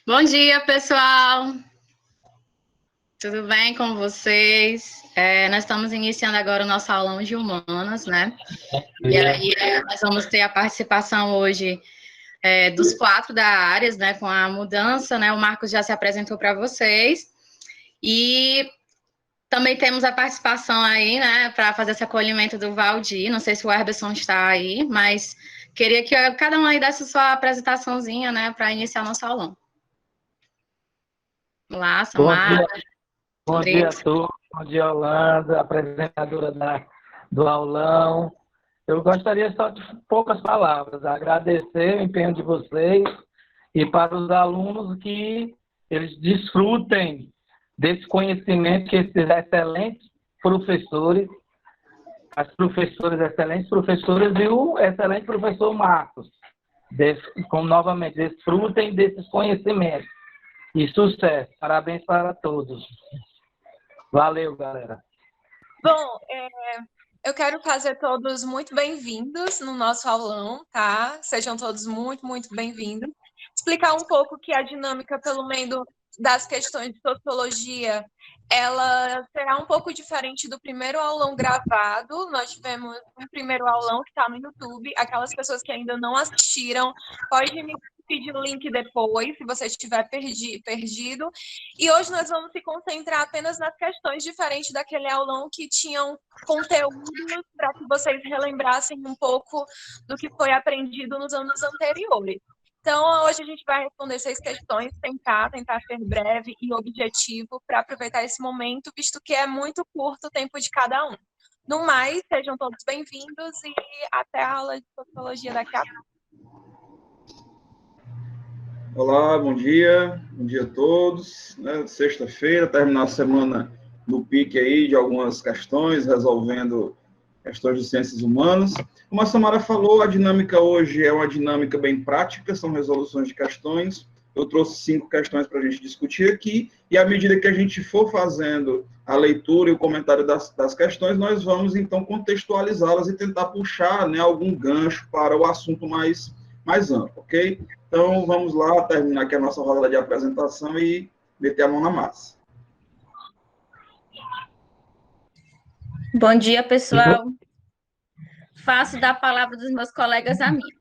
Bom dia, pessoal! Tudo bem com vocês? Nós estamos iniciando agora o nosso aulão de humanas, né? E aí, nós vamos ter a participação hoje dos quatro da áreas, né? Com a mudança, né? O Marcos já se apresentou para vocês. E também temos a participação aí, né? Para fazer esse acolhimento do Valdir. Não sei se o Herberson está aí, mas queria que cada um aí desse sua apresentaçãozinha, né? Para iniciar o nosso aulão. Olá, Bom Samara. dia, bom dia a todos. Bom dia, Holanda, apresentadora do aulão. Eu gostaria só de poucas palavras, agradecer o empenho de vocês e para os alunos que eles desfrutem desse conhecimento que esses excelentes professores, as professoras, excelentes professoras e o excelente professor Marcos, novamente, desfrutem desses conhecimentos. E sucesso. Parabéns para todos. Valeu, galera. Bom, eu quero fazer todos muito bem-vindos no nosso aulão, tá? Sejam todos muito, muito bem-vindos. Explicar um pouco que a dinâmica, pelo menos das questões de sociologia, ela será um pouco diferente do primeiro aulão gravado. Nós tivemos um primeiro aulão que está no YouTube. Aquelas pessoas que ainda não assistiram, podem me pedir o link depois, se você estiver perdido. E hoje nós vamos se concentrar apenas nas questões diferentes daquele aulão que tinham conteúdos para que vocês relembrassem um pouco do que foi aprendido nos anos anteriores. Então, hoje a gente vai responder 6 questões, tentar ser breve e objetivo para aproveitar esse momento, visto que é muito curto o tempo de cada um. No mais, sejam todos bem-vindos e até a aula de sociologia daqui a pouco. Olá, bom dia a todos. Sexta-feira, terminar a semana no pique aí de algumas questões, resolvendo questões de ciências humanas. Como a Samara falou, a dinâmica hoje é uma dinâmica bem prática, são resoluções de questões. Eu trouxe 5 questões para a gente discutir aqui, e à medida que a gente for fazendo a leitura e o comentário das questões, nós vamos, então, contextualizá-las e tentar puxar, né, algum gancho para o assunto mais amplo, ok? Então, vamos lá terminar aqui a nossa roda de apresentação e meter a mão na massa. Bom dia, pessoal. Faço da palavra dos meus colegas a minha.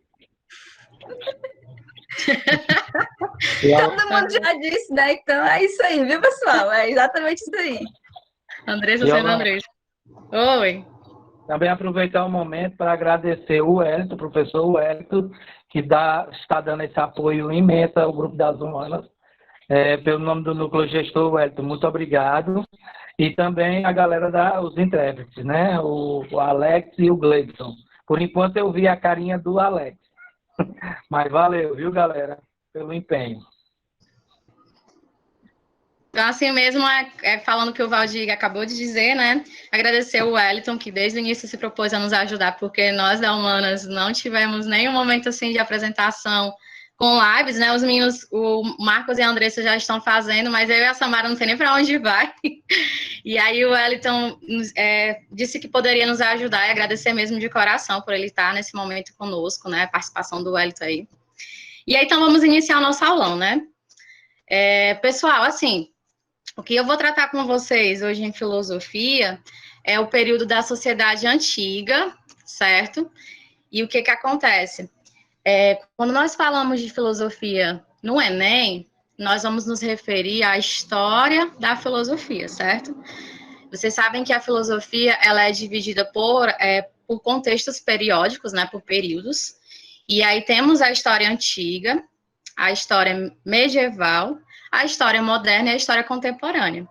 Todo mundo já disse, né? Então é isso aí, viu, pessoal? É exatamente isso aí. Andressa sendo Andressa. Oi. Também aproveitar o momento para agradecer o Wellington, o professor Wellington, que está dando esse apoio imenso ao Grupo das Humanas. Pelo nome do núcleo gestor, Wellington, muito obrigado. E também a galera os intérpretes, né? O Alex e o Gleibson. Por enquanto eu vi a carinha do Alex. Mas valeu, viu, galera, pelo empenho. Então, assim mesmo, falando o que o Valdir acabou de dizer, né? Agradecer o Wellington, que desde o início se propôs a nos ajudar, porque nós da Humanas não tivemos nenhum momento assim de apresentação com lives, né? Os meninos, o Marcos e a Andressa já estão fazendo, mas eu e a Samara não tem nem para onde vai. E aí o Wellington disse que poderia nos ajudar e agradecer mesmo de coração por ele estar nesse momento conosco, né? A participação do Wellington aí. E aí, então, vamos iniciar o nosso aulão, né? Pessoal, assim, o que eu vou tratar com vocês hoje em filosofia é o período da sociedade antiga, certo? E o que acontece? Quando nós falamos de filosofia no Enem, nós vamos nos referir à história da filosofia, certo? Vocês sabem que a filosofia ela é dividida por contextos periódicos, né, por períodos. E aí temos a história antiga, a história medieval, a história moderna e a história contemporânea.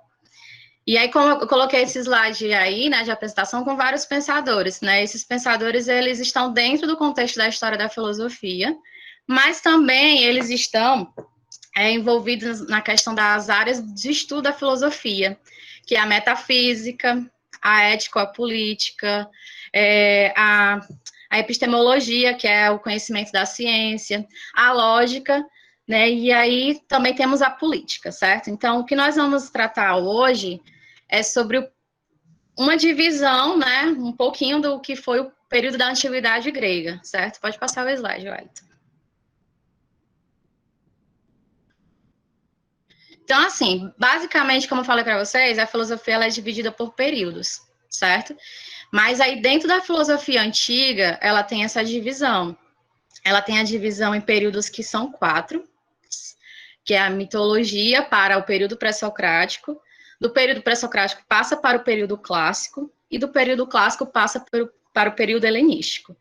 E aí, como eu coloquei esse slide aí, né, de apresentação com vários pensadores, né, esses pensadores, eles estão dentro do contexto da história da filosofia, mas também eles estão envolvidos na questão das áreas de estudo da filosofia, que é a metafísica, a ética, a política, a epistemologia, que é o conhecimento da ciência, a lógica, né? E aí também temos a política, certo? Então, o que nós vamos tratar hoje é sobre uma divisão, né? Um pouquinho do que foi o período da antiguidade grega, certo? Pode passar o slide, Wellington. Então, assim, basicamente, como eu falei para vocês, a filosofia ela é dividida por períodos, certo? Mas aí, dentro da filosofia antiga, ela tem essa divisão. Ela tem a divisão em períodos que são 4, que é a mitologia para o período pré-socrático, do período pré-socrático passa para o período clássico, e do período clássico passa para o período helenístico.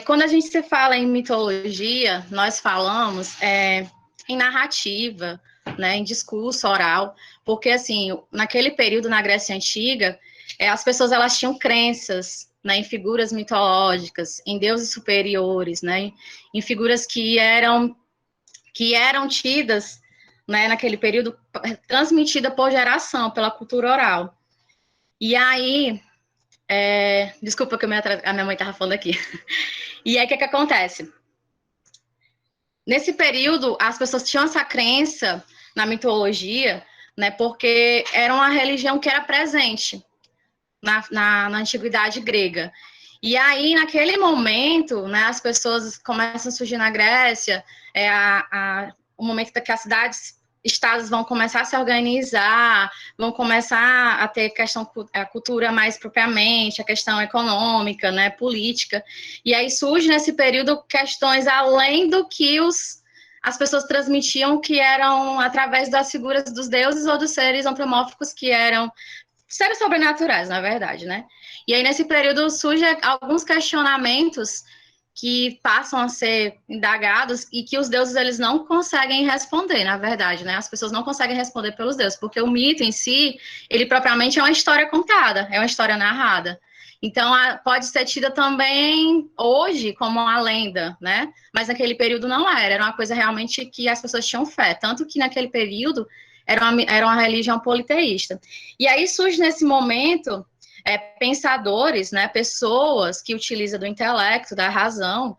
Quando a gente se fala em mitologia, nós falamos em narrativa, né, em discurso oral, porque, assim, naquele período, na Grécia Antiga, as pessoas, elas tinham crenças, né, em figuras mitológicas, em deuses superiores, né, em figuras que eram tidas, né, naquele período, transmitida por geração, pela cultura oral. E aí, desculpa que a minha mãe estava falando aqui. E aí, o que acontece? Nesse período, as pessoas tinham essa crença na mitologia, né, porque era uma religião que era presente na antiguidade grega. E aí, naquele momento, né, as pessoas começam a surgir na Grécia, o momento que as estados vão começar a se organizar, vão começar a ter a cultura mais propriamente, a questão econômica, né, política, e aí surge nesse período questões além do que as pessoas transmitiam, que eram através das figuras dos deuses ou dos seres antropomórficos, que eram seres sobrenaturais, na verdade, né? E aí, nesse período, surgem alguns questionamentos que passam a ser indagados e que os deuses, eles não conseguem responder, na verdade, né? As pessoas não conseguem responder pelos deuses, porque o mito em si, ele propriamente é uma história contada, é uma história narrada. Então, pode ser tida também hoje como uma lenda, né? Mas naquele período não era uma coisa realmente que as pessoas tinham fé, tanto que naquele período era uma religião politeísta. E aí surge nesse momento pensadores, né, pessoas que utilizam do intelecto, da razão,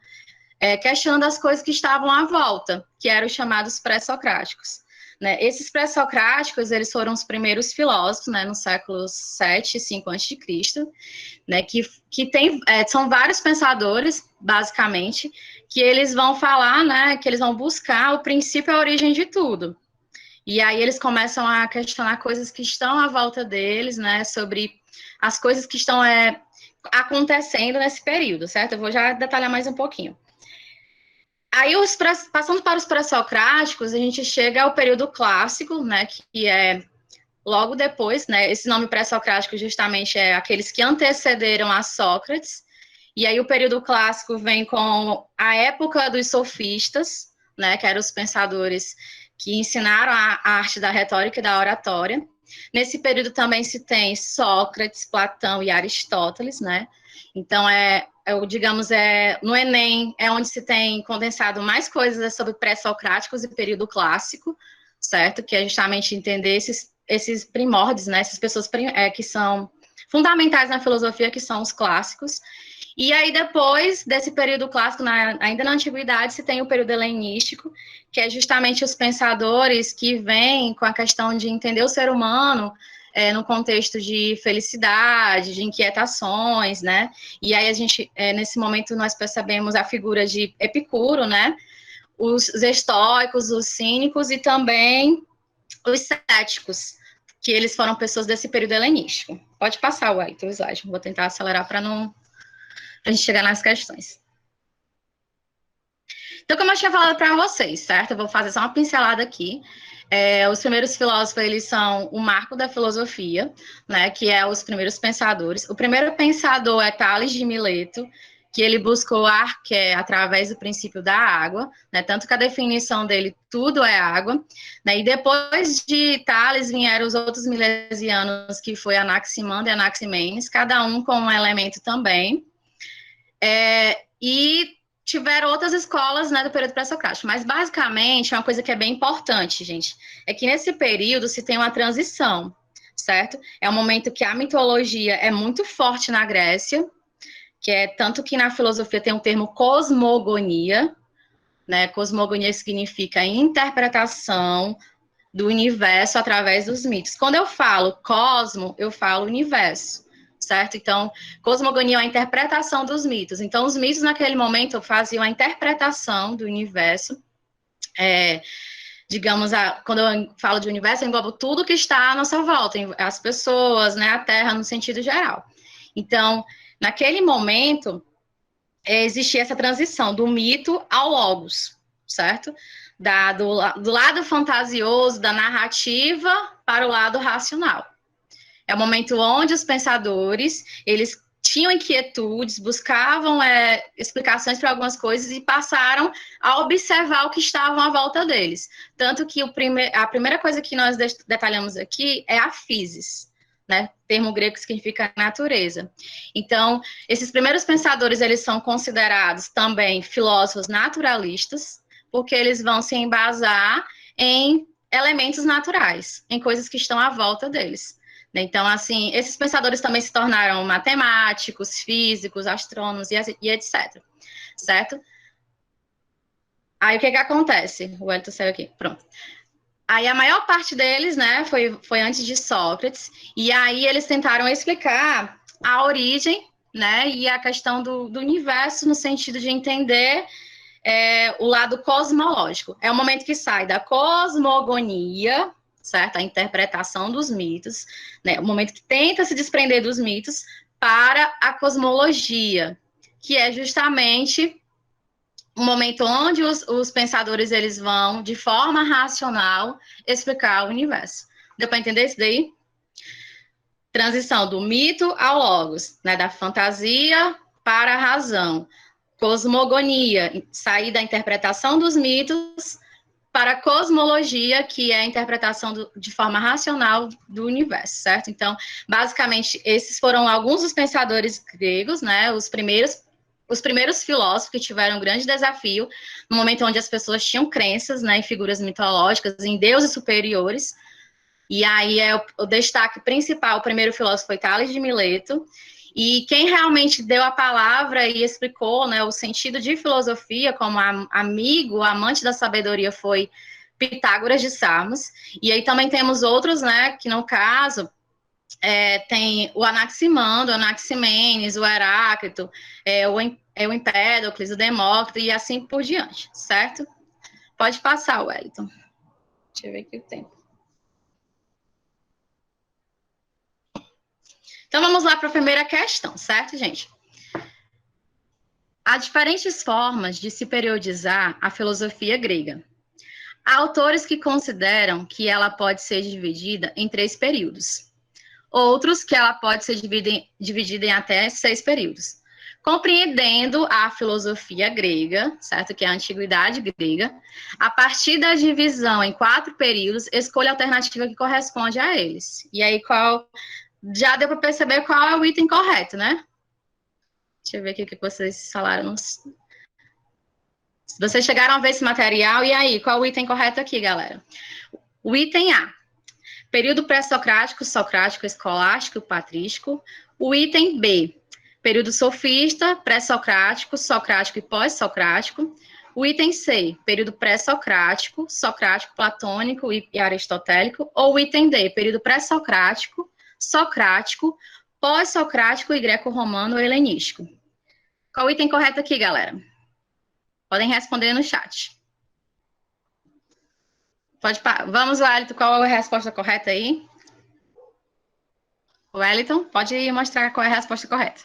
questionando as coisas que estavam à volta, que eram os chamados pré-socráticos. Né? Esses pré-socráticos, eles foram os primeiros filósofos, né, no século 7 e 5 a.C., né, que são vários pensadores, basicamente, que eles vão falar, né, que eles vão buscar o princípio e a origem de tudo. E aí eles começam a questionar coisas que estão à volta deles, né, sobre as coisas que estão acontecendo nesse período, certo? Eu vou já detalhar mais um pouquinho. Aí, passando para os pré-socráticos, a gente chega ao período clássico, né, que é logo depois, né, esse nome pré-socrático justamente é aqueles que antecederam a Sócrates, e aí o período clássico vem com a época dos sofistas, né, que eram os pensadores que ensinaram a arte da retórica e da oratória. Nesse período também se tem Sócrates, Platão e Aristóteles, né? Então, digamos, no Enem é onde se tem condensado mais coisas sobre pré-socráticos e período clássico, certo? Que é justamente entender esses primórdios, né? Essas pessoas que são fundamentais na filosofia, que são os clássicos. E aí, depois desse período clássico, ainda na antiguidade, se tem o período helenístico, que é justamente os pensadores que vêm com a questão de entender o ser humano no contexto de felicidade, de inquietações, né? E aí, nesse momento, nós percebemos a figura de Epicuro, né? Os estoicos, os cínicos e também os céticos, que eles foram pessoas desse período helenístico. Pode passar, o slide. Vou tentar acelerar para a gente chegar nas questões. Então, como eu tinha falado para vocês, certo? Eu vou fazer só uma pincelada aqui. Os primeiros filósofos, eles são o marco da filosofia, né? Que é os primeiros pensadores. O primeiro pensador é Tales de Mileto, que ele buscou a arqué através do princípio da água, né? Tanto que a definição dele, tudo é água, né? E depois de Tales vieram os outros milesianos, que foi Anaximander e Anaximenes, cada um com um elemento também. E tiveram outras escolas, né, do período pré-socrático, mas basicamente uma coisa que é bem importante, gente, é que nesse período se tem uma transição, certo? É um momento que a mitologia é muito forte na Grécia, que é tanto que na filosofia tem o termo cosmogonia, né? Cosmogonia significa interpretação do universo através dos mitos. Quando eu falo cosmo, eu falo universo, certo? Então, cosmogonia é a interpretação dos mitos. Então, os mitos, naquele momento, faziam a interpretação do universo digamos, quando eu falo de universo, eu englobo tudo que está à nossa volta, as pessoas, né, a Terra no sentido geral. Então, naquele momento, existia essa transição do mito ao logos, certo? Do lado fantasioso, da narrativa, para o lado racional. É o momento onde os pensadores, eles tinham inquietudes, buscavam explicações para algumas coisas e passaram a observar o que estava à volta deles. Tanto que a primeira coisa que nós detalhamos aqui é a physis, né? Termo grego que significa natureza. Então, esses primeiros pensadores, eles são considerados também filósofos naturalistas, porque eles vão se embasar em elementos naturais, em coisas que estão à volta deles. Então, assim, esses pensadores também se tornaram matemáticos, físicos, astrônomos e etc. Certo? Aí, o que acontece? O Elton saiu aqui, pronto. Aí, a maior parte deles, né, foi antes de Sócrates, e aí eles tentaram explicar a origem, né, e a questão do universo no sentido de entender o lado cosmológico. É o momento que sai da cosmogonia, certo? A interpretação dos mitos, né? O momento que tenta se desprender dos mitos para a cosmologia, que é justamente o momento onde os pensadores eles vão, de forma racional, explicar o universo. Deu para entender isso daí? Transição do mito ao logos, né? Da fantasia para a razão. Cosmogonia, sair da interpretação dos mitos para a cosmologia, que é a interpretação de forma racional do universo, certo? Então, basicamente, esses foram alguns dos pensadores gregos, né? Os primeiros filósofos que tiveram um grande desafio no momento onde as pessoas tinham crenças, né, em figuras mitológicas, em deuses superiores. E aí o destaque principal, o primeiro filósofo foi Tales de Mileto, e quem realmente deu a palavra e explicou, né, o sentido de filosofia como amigo, amante da sabedoria, foi Pitágoras de Samos. E aí também temos outros, né, que no caso tem o Anaximandro, o Anaximenes, o Heráclito, o Empédocles, o Demócrito e assim por diante, certo? Pode passar, Wellington. Deixa eu ver aqui o tempo. Então, vamos lá para a primeira questão, certo, gente? Há diferentes formas de se periodizar a filosofia grega. Há autores que consideram que ela pode ser dividida em 3 períodos. Outros que ela pode ser dividida em até 6 períodos. Compreendendo a filosofia grega, certo? Que é a antiguidade grega, a partir da divisão em 4 períodos, escolha a alternativa que corresponde a eles. E aí, já deu para perceber qual é o item correto, né? Deixa eu ver aqui o que vocês falaram. Vocês chegaram a ver esse material, e aí, qual é o item correto aqui, galera? O item A, período pré-socrático, socrático, escolástico, patrístico. O item B, período sofista, pré-socrático, socrático e pós-socrático. O item C, período pré-socrático, socrático, platônico e aristotélico. Ou o item D, período pré-socrático, socrático, pós-socrático e greco-romano ou helenístico. Qual o item correto aqui, galera? Podem responder no chat. Vamos, Wellington, qual é a resposta correta aí? Wellington, pode mostrar qual é a resposta correta.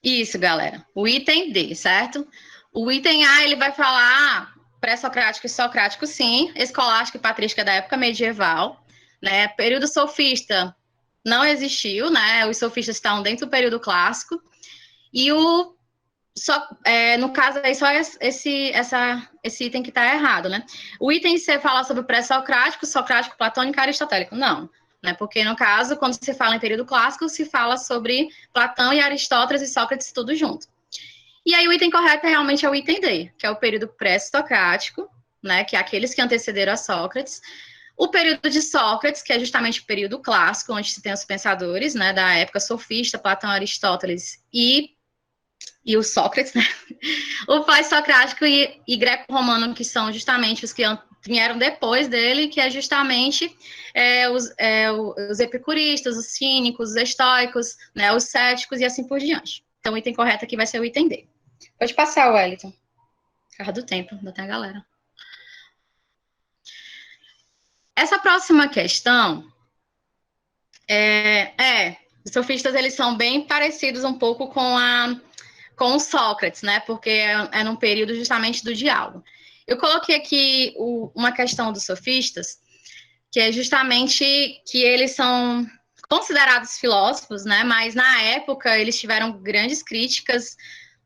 Isso, galera. O item D, certo? O item A, ele vai falar pré-socrático e socrático, sim. Escolástico e patrístico é da época medieval. Né? Período sofista não existiu, né? Os sofistas estão dentro do período clássico. E no caso aí, só esse item que está errado, né? O item C fala sobre pré-socrático, socrático, platônico e aristotélico. Não, né? Porque, no caso, quando se fala em período clássico, se fala sobre Platão e Aristóteles e Sócrates tudo junto. E aí, o item correto realmente é o item D, que é o período pré-socrático, né? Que é aqueles que antecederam a Sócrates. O período de Sócrates, que é justamente o período clássico, onde se tem os pensadores, né? Da época sofista, Platão, Aristóteles e o Sócrates, né? O pós-socrático e greco-romano, que são justamente os que vieram depois dele, que é justamente os epicuristas, os cínicos, os estoicos, né, os céticos e assim por diante. Então, o item correto aqui vai ser o item D. Pode passar, Wellington. Carro do tempo, ainda tem a galera. Essa próxima questão os sofistas, eles são bem parecidos um pouco com o Sócrates, né? Porque é num período justamente do diálogo. Eu coloquei aqui uma questão dos sofistas, que é justamente que eles são considerados filósofos, né? Mas na época eles tiveram grandes críticas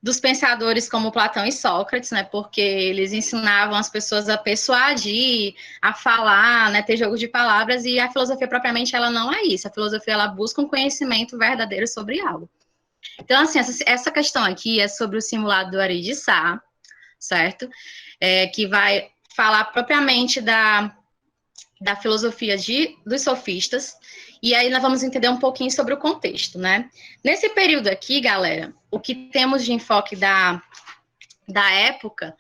dos pensadores como Platão e Sócrates, né? Porque eles ensinavam as pessoas a persuadir, a falar, né? Ter jogos de palavras, e a filosofia propriamente ela não é isso. A filosofia ela busca um conhecimento verdadeiro sobre algo. Então, assim, essa questão aqui é sobre o simulado do Ari de Sá, certo? Que vai falar propriamente da filosofia dos sofistas, e aí nós vamos entender um pouquinho sobre o contexto, né? Nesse período aqui, galera, o que temos de enfoque da época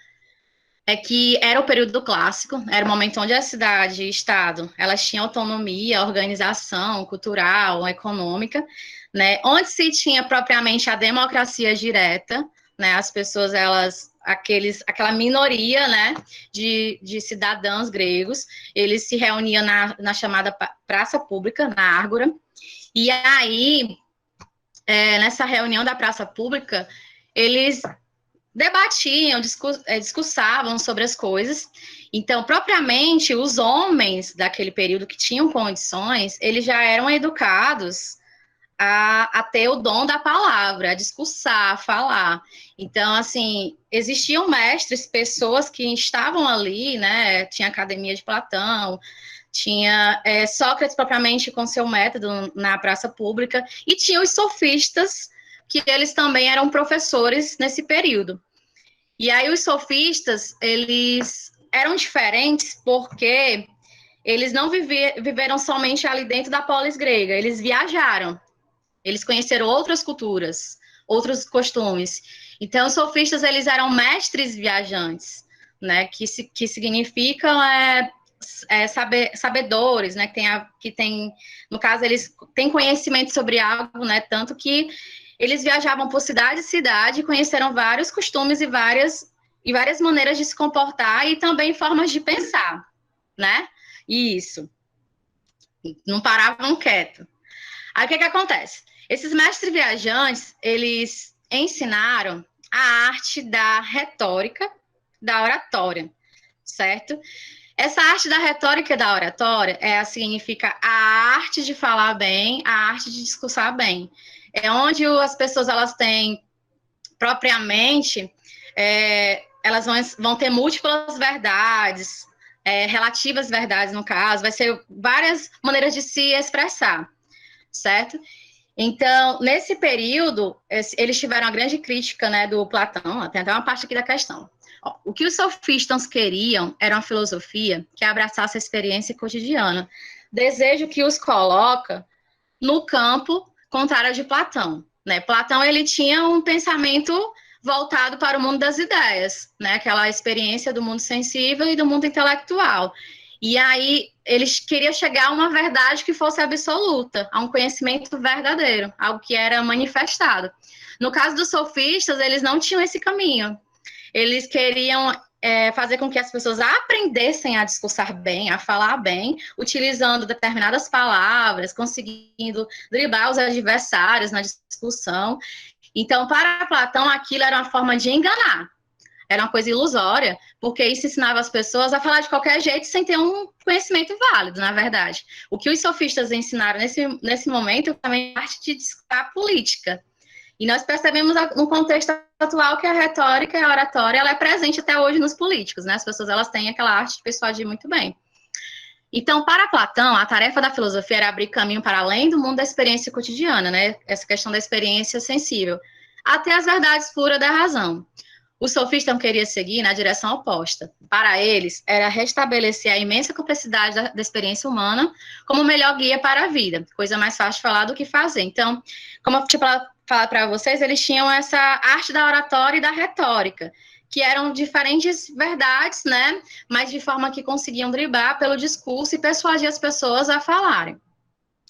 é que era o período clássico, era o momento onde a cidade e o Estado, elas tinham autonomia, organização cultural, econômica, né? Onde se tinha propriamente a democracia direta, né? As pessoas, aquela minoria, né, de cidadãos gregos, eles se reuniam na chamada praça pública, na Ágora, e aí, nessa reunião da praça pública, eles debatiam, discursavam sobre as coisas. Então, propriamente, os homens daquele período que tinham condições, eles já eram educados a ter o dom da palavra, a discursar, a falar. Então, assim, existiam mestres, pessoas que estavam ali, né? Tinha a Academia de Platão, tinha Sócrates propriamente com seu método na praça pública, e tinha os sofistas, que eles também eram professores nesse período. E aí os sofistas, eles eram diferentes porque eles não viveram somente ali dentro da polis grega, eles viajaram. Eles conheceram outras culturas, outros costumes. Então, os sofistas, eles eram mestres viajantes, né? Que significam sabedores, né? Que tem, no caso, eles têm conhecimento sobre algo, né? Tanto que eles viajavam por cidade e cidade, conheceram vários costumes e várias maneiras de se comportar e também formas de pensar, né? Isso. Não paravam quieto. Aí, o que acontece? Esses mestres viajantes, eles ensinaram a arte da retórica, da oratória, certo? Essa arte da retórica e da oratória significa a arte de falar bem, a arte de discursar bem. É onde as pessoas, elas têm, propriamente, elas vão ter múltiplas verdades, relativas verdades, no caso, vai ser várias maneiras de se expressar, certo? Então, nesse período, eles tiveram uma grande crítica, né, do Platão, tem até uma parte aqui da questão. O que os sofistas queriam era uma filosofia que abraçasse a experiência cotidiana, desejo que os coloca no campo contrário de Platão, né? Platão, ele tinha um pensamento voltado para o mundo das ideias, né? Aquela experiência do mundo sensível e do mundo intelectual. E aí, eles queriam chegar a uma verdade que fosse absoluta, a um conhecimento verdadeiro, algo que era manifestado. No caso dos sofistas, eles não tinham esse caminho. Eles queriam fazer com que as pessoas aprendessem a discursar bem, a falar bem, utilizando determinadas palavras, conseguindo driblar os adversários na discussão. Então, para Platão, aquilo era uma forma de enganar. Era uma coisa ilusória, porque isso ensinava as pessoas a falar de qualquer jeito sem ter um conhecimento válido, na verdade. O que os sofistas ensinaram nesse momento também é a arte de discutir política. E nós percebemos no contexto atual que a retórica e a oratória ela é presente até hoje nos políticos, né? As pessoas elas têm aquela arte de persuadir muito bem. Então, para Platão, a tarefa da filosofia era abrir caminho para além do mundo da experiência cotidiana, né? Essa questão da experiência sensível, até as verdades puras da razão. O sofista queria seguir na direção oposta. Para eles, era restabelecer a imensa complexidade da experiência humana como o melhor guia para a vida. Coisa mais fácil de falar do que fazer. Então, como eu tinha falado para vocês, eles tinham essa arte da oratória e da retórica, que eram diferentes verdades, né? Mas de forma que conseguiam driblar pelo discurso e persuadir as pessoas a falarem.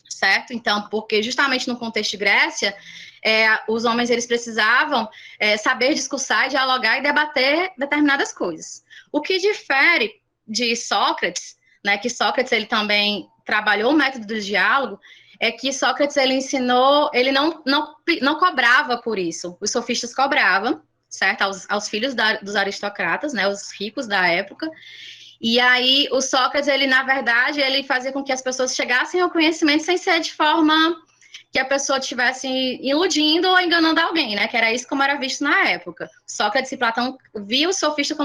Certo? Então, porque justamente no contexto de Grécia, os homens eles precisavam saber discursar, dialogar e debater determinadas coisas. O que difere de Sócrates, né, que Sócrates ele também trabalhou o método do diálogo, é que Sócrates ele ensinou, ele não cobrava por isso. Os sofistas cobravam, certo? Aos filhos dos aristocratas, né, os ricos da época. E aí o Sócrates, ele na verdade, ele fazia com que as pessoas chegassem ao conhecimento sem ser de forma que a pessoa estivesse iludindo ou enganando alguém, né? Que era isso como era visto na época. Sócrates e Platão viam os sofistas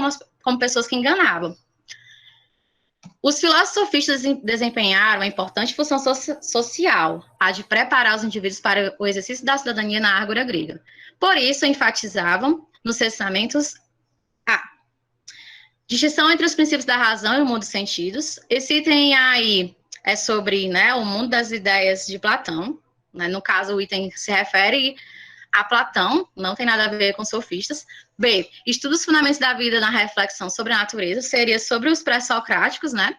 como pessoas que enganavam. Os filósofos sofistas desempenharam uma importante função social, a de preparar os indivíduos para o exercício da cidadania na ágora grega. Por isso, enfatizavam nos ensinamentos a distinção entre os princípios da razão e o mundo dos sentidos. Esse item aí é sobre, né, o mundo das ideias de Platão. Né? No caso, o item se refere a Platão, não tem nada a ver com sofistas. B, estudos fundamentos da vida na reflexão sobre a natureza, seria sobre os pré-socráticos, né?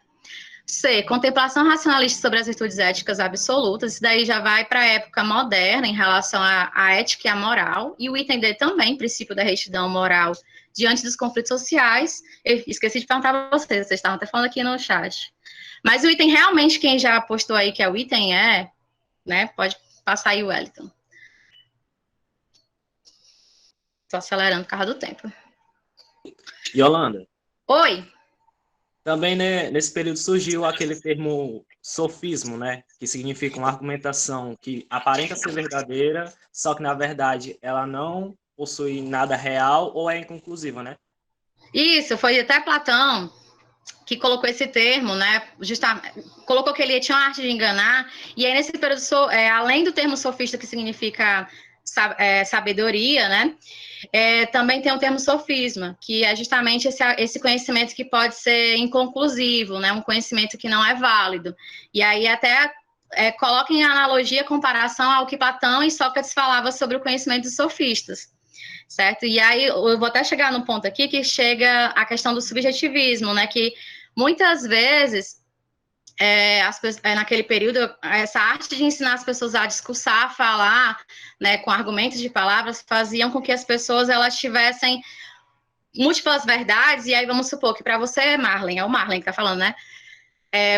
C, contemplação racionalista sobre as virtudes éticas absolutas, isso daí já vai para a época moderna em relação à ética e à moral. E o item D também, princípio da retidão moral diante dos conflitos sociais. Eu esqueci de perguntar para vocês estavam até falando aqui no chat. Mas o item realmente, quem já postou aí que é o item né? Pode passar aí o Wellington. Estou acelerando por causa do tempo. Yolanda. Oi. Também, né, nesse período surgiu aquele termo sofismo, né? Que significa uma argumentação que aparenta ser verdadeira, só que, na verdade, ela não possui nada real ou é inconclusiva, né? Isso, foi até Platão que colocou esse termo, né? Justamente, colocou que ele tinha uma arte de enganar, e aí nesse período, além do termo sofista, que significa sabedoria, né? Também tem o termo sofisma, que é justamente esse conhecimento que pode ser inconclusivo, né? Um conhecimento que não é válido. E aí até coloca em analogia, comparação ao que Platão e Sócrates falavam sobre o conhecimento dos sofistas. Certo? E aí eu vou até chegar no ponto aqui que chega a questão do subjetivismo, né? Que muitas vezes, naquele período, essa arte de ensinar as pessoas a discursar, a falar, né, com argumentos de palavras, faziam com que as pessoas elas tivessem múltiplas verdades. E aí vamos supor que para você, Marlen, é o Marlen que está falando, né?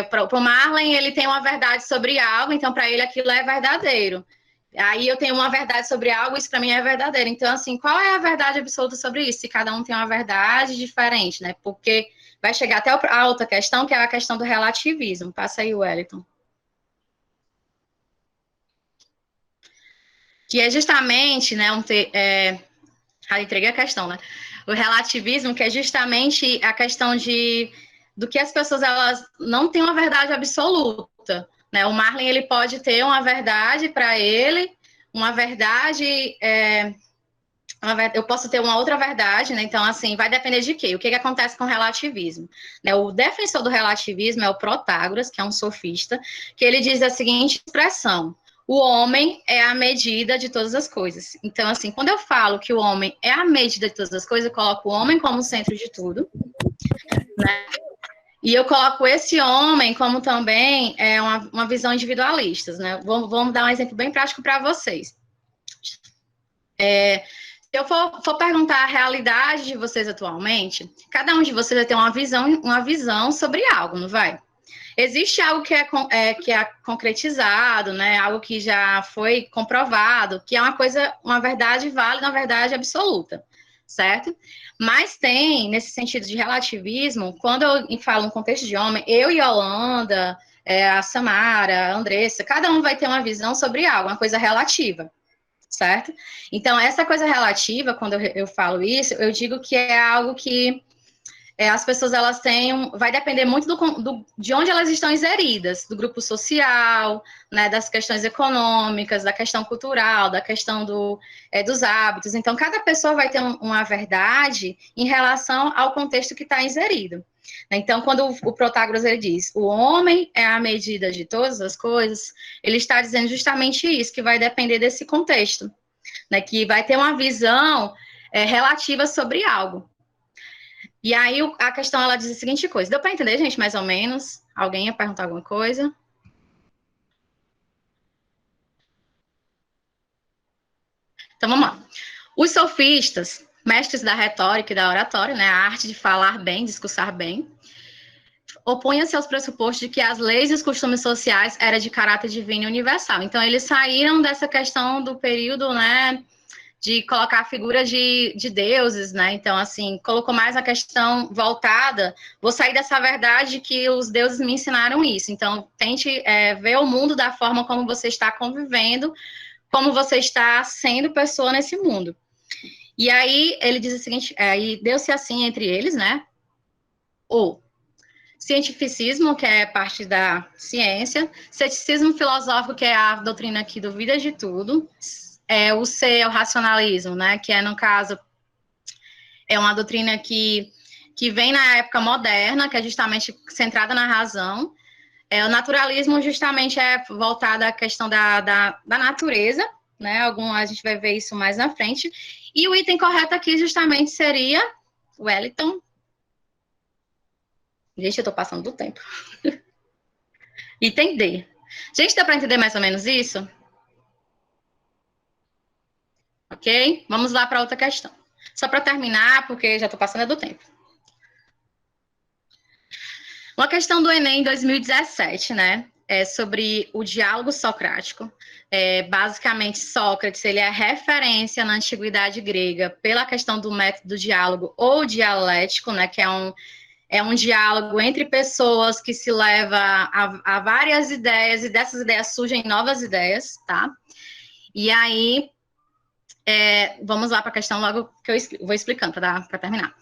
Para o Marlen, ele tem uma verdade sobre algo, então para ele aquilo é verdadeiro. Aí eu tenho uma verdade sobre algo, isso para mim é verdadeiro. Então, assim, qual é a verdade absoluta sobre isso? Se cada um tem uma verdade diferente, né? Porque vai chegar até a outra questão, que é a questão do relativismo. Passa aí, Wellington. Que é justamente, né, entreguei a questão, né? O relativismo, que é justamente a questão do que as pessoas, elas não têm uma verdade absoluta. Né? O Marlen, ele pode ter uma verdade para ele, uma verdade, eu posso ter uma outra verdade, né? Então, assim, vai depender de quê? O que acontece com o relativismo? Né? O defensor do relativismo é o Protágoras, que é um sofista, que ele diz a seguinte expressão: o homem é a medida de todas as coisas. Então, assim, quando eu falo que o homem é a medida de todas as coisas, eu coloco o homem como centro de tudo, né? E eu coloco esse homem como também uma visão individualista, né? Vamos dar um exemplo bem prático para vocês. Se eu for perguntar a realidade de vocês atualmente, cada um de vocês vai ter uma visão sobre algo, não vai? Existe algo que é concretizado, né? Algo que já foi comprovado, que é uma verdade válida, uma verdade absoluta, certo? Mas tem, nesse sentido de relativismo, quando eu falo no contexto de homem, eu e a Yolanda, a Samara, a Andressa, cada um vai ter uma visão sobre algo, uma coisa relativa, certo? Então, essa coisa relativa, quando eu falo isso, eu digo que é algo que as pessoas, elas têm, vai depender muito de onde elas estão inseridas, do grupo social, né, das questões econômicas, da questão cultural, da questão dos hábitos. Então, cada pessoa vai ter uma verdade em relação ao contexto que está inserido. Então, quando o Protágoras ele diz, o homem é a medida de todas as coisas, ele está dizendo justamente isso, que vai depender desse contexto, né, que vai ter uma visão relativa sobre algo. E aí a questão, ela diz a seguinte coisa. Deu para entender, gente, mais ou menos? Alguém ia perguntar alguma coisa? Então, vamos lá. Os sofistas, mestres da retórica e da oratória, né, a arte de falar bem, discursar bem, opunha-se aos pressupostos de que as leis e os costumes sociais eram de caráter divino e universal. Então, eles saíram dessa questão do período, né, de colocar a figura de deuses, né? Então, assim, colocou mais a questão voltada, vou sair dessa verdade que os deuses me ensinaram isso. Então, tente ver o mundo da forma como você está convivendo, como você está sendo pessoa nesse mundo. E aí, ele diz o seguinte, e deu-se assim entre eles, né? O cientificismo, que é parte da ciência, ceticismo filosófico, que é a doutrina que duvida de tudo, o C é o racionalismo, né, que é, no caso, é uma doutrina que vem na época moderna, que é justamente centrada na razão. O naturalismo justamente é voltado à questão da natureza, né, a gente vai ver isso mais na frente. E o item correto aqui justamente seria Wellington. Gente, eu tô passando do tempo. Item D. Gente, dá para entender mais ou menos isso? Ok? Vamos lá para outra questão. Só para terminar, porque já estou passando do tempo. Uma questão do Enem 2017, né? É sobre o diálogo socrático. Basicamente, Sócrates, ele é referência na antiguidade grega pela questão do método do diálogo ou dialético, né? Que é um diálogo entre pessoas que se leva a várias ideias, e dessas ideias surgem novas ideias, tá? E aí, vamos lá para a questão logo que eu vou explicando para terminar.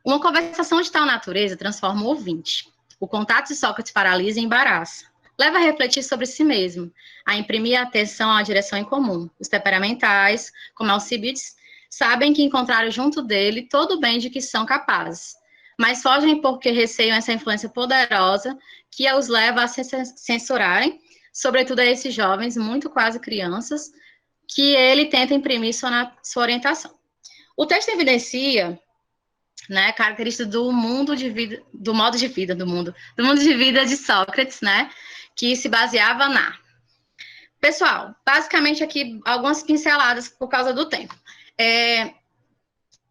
Uma conversação de tal natureza transforma o ouvinte. O contato de Sócrates paralisa e embaraça. Leva a refletir sobre si mesmo, a imprimir atenção à direção em comum. Os temperamentais, como Alcíbiades, sabem que encontraram junto dele todo o bem de que são capazes, mas fogem porque receiam essa influência poderosa que os leva a se censurarem, sobretudo a esses jovens, muito quase crianças, que ele tenta imprimir sua orientação. O texto evidencia, né, características do mundo de vida, do modo de vida do mundo de vida de Sócrates, né, que se baseava na... Pessoal, basicamente aqui algumas pinceladas por causa do tempo.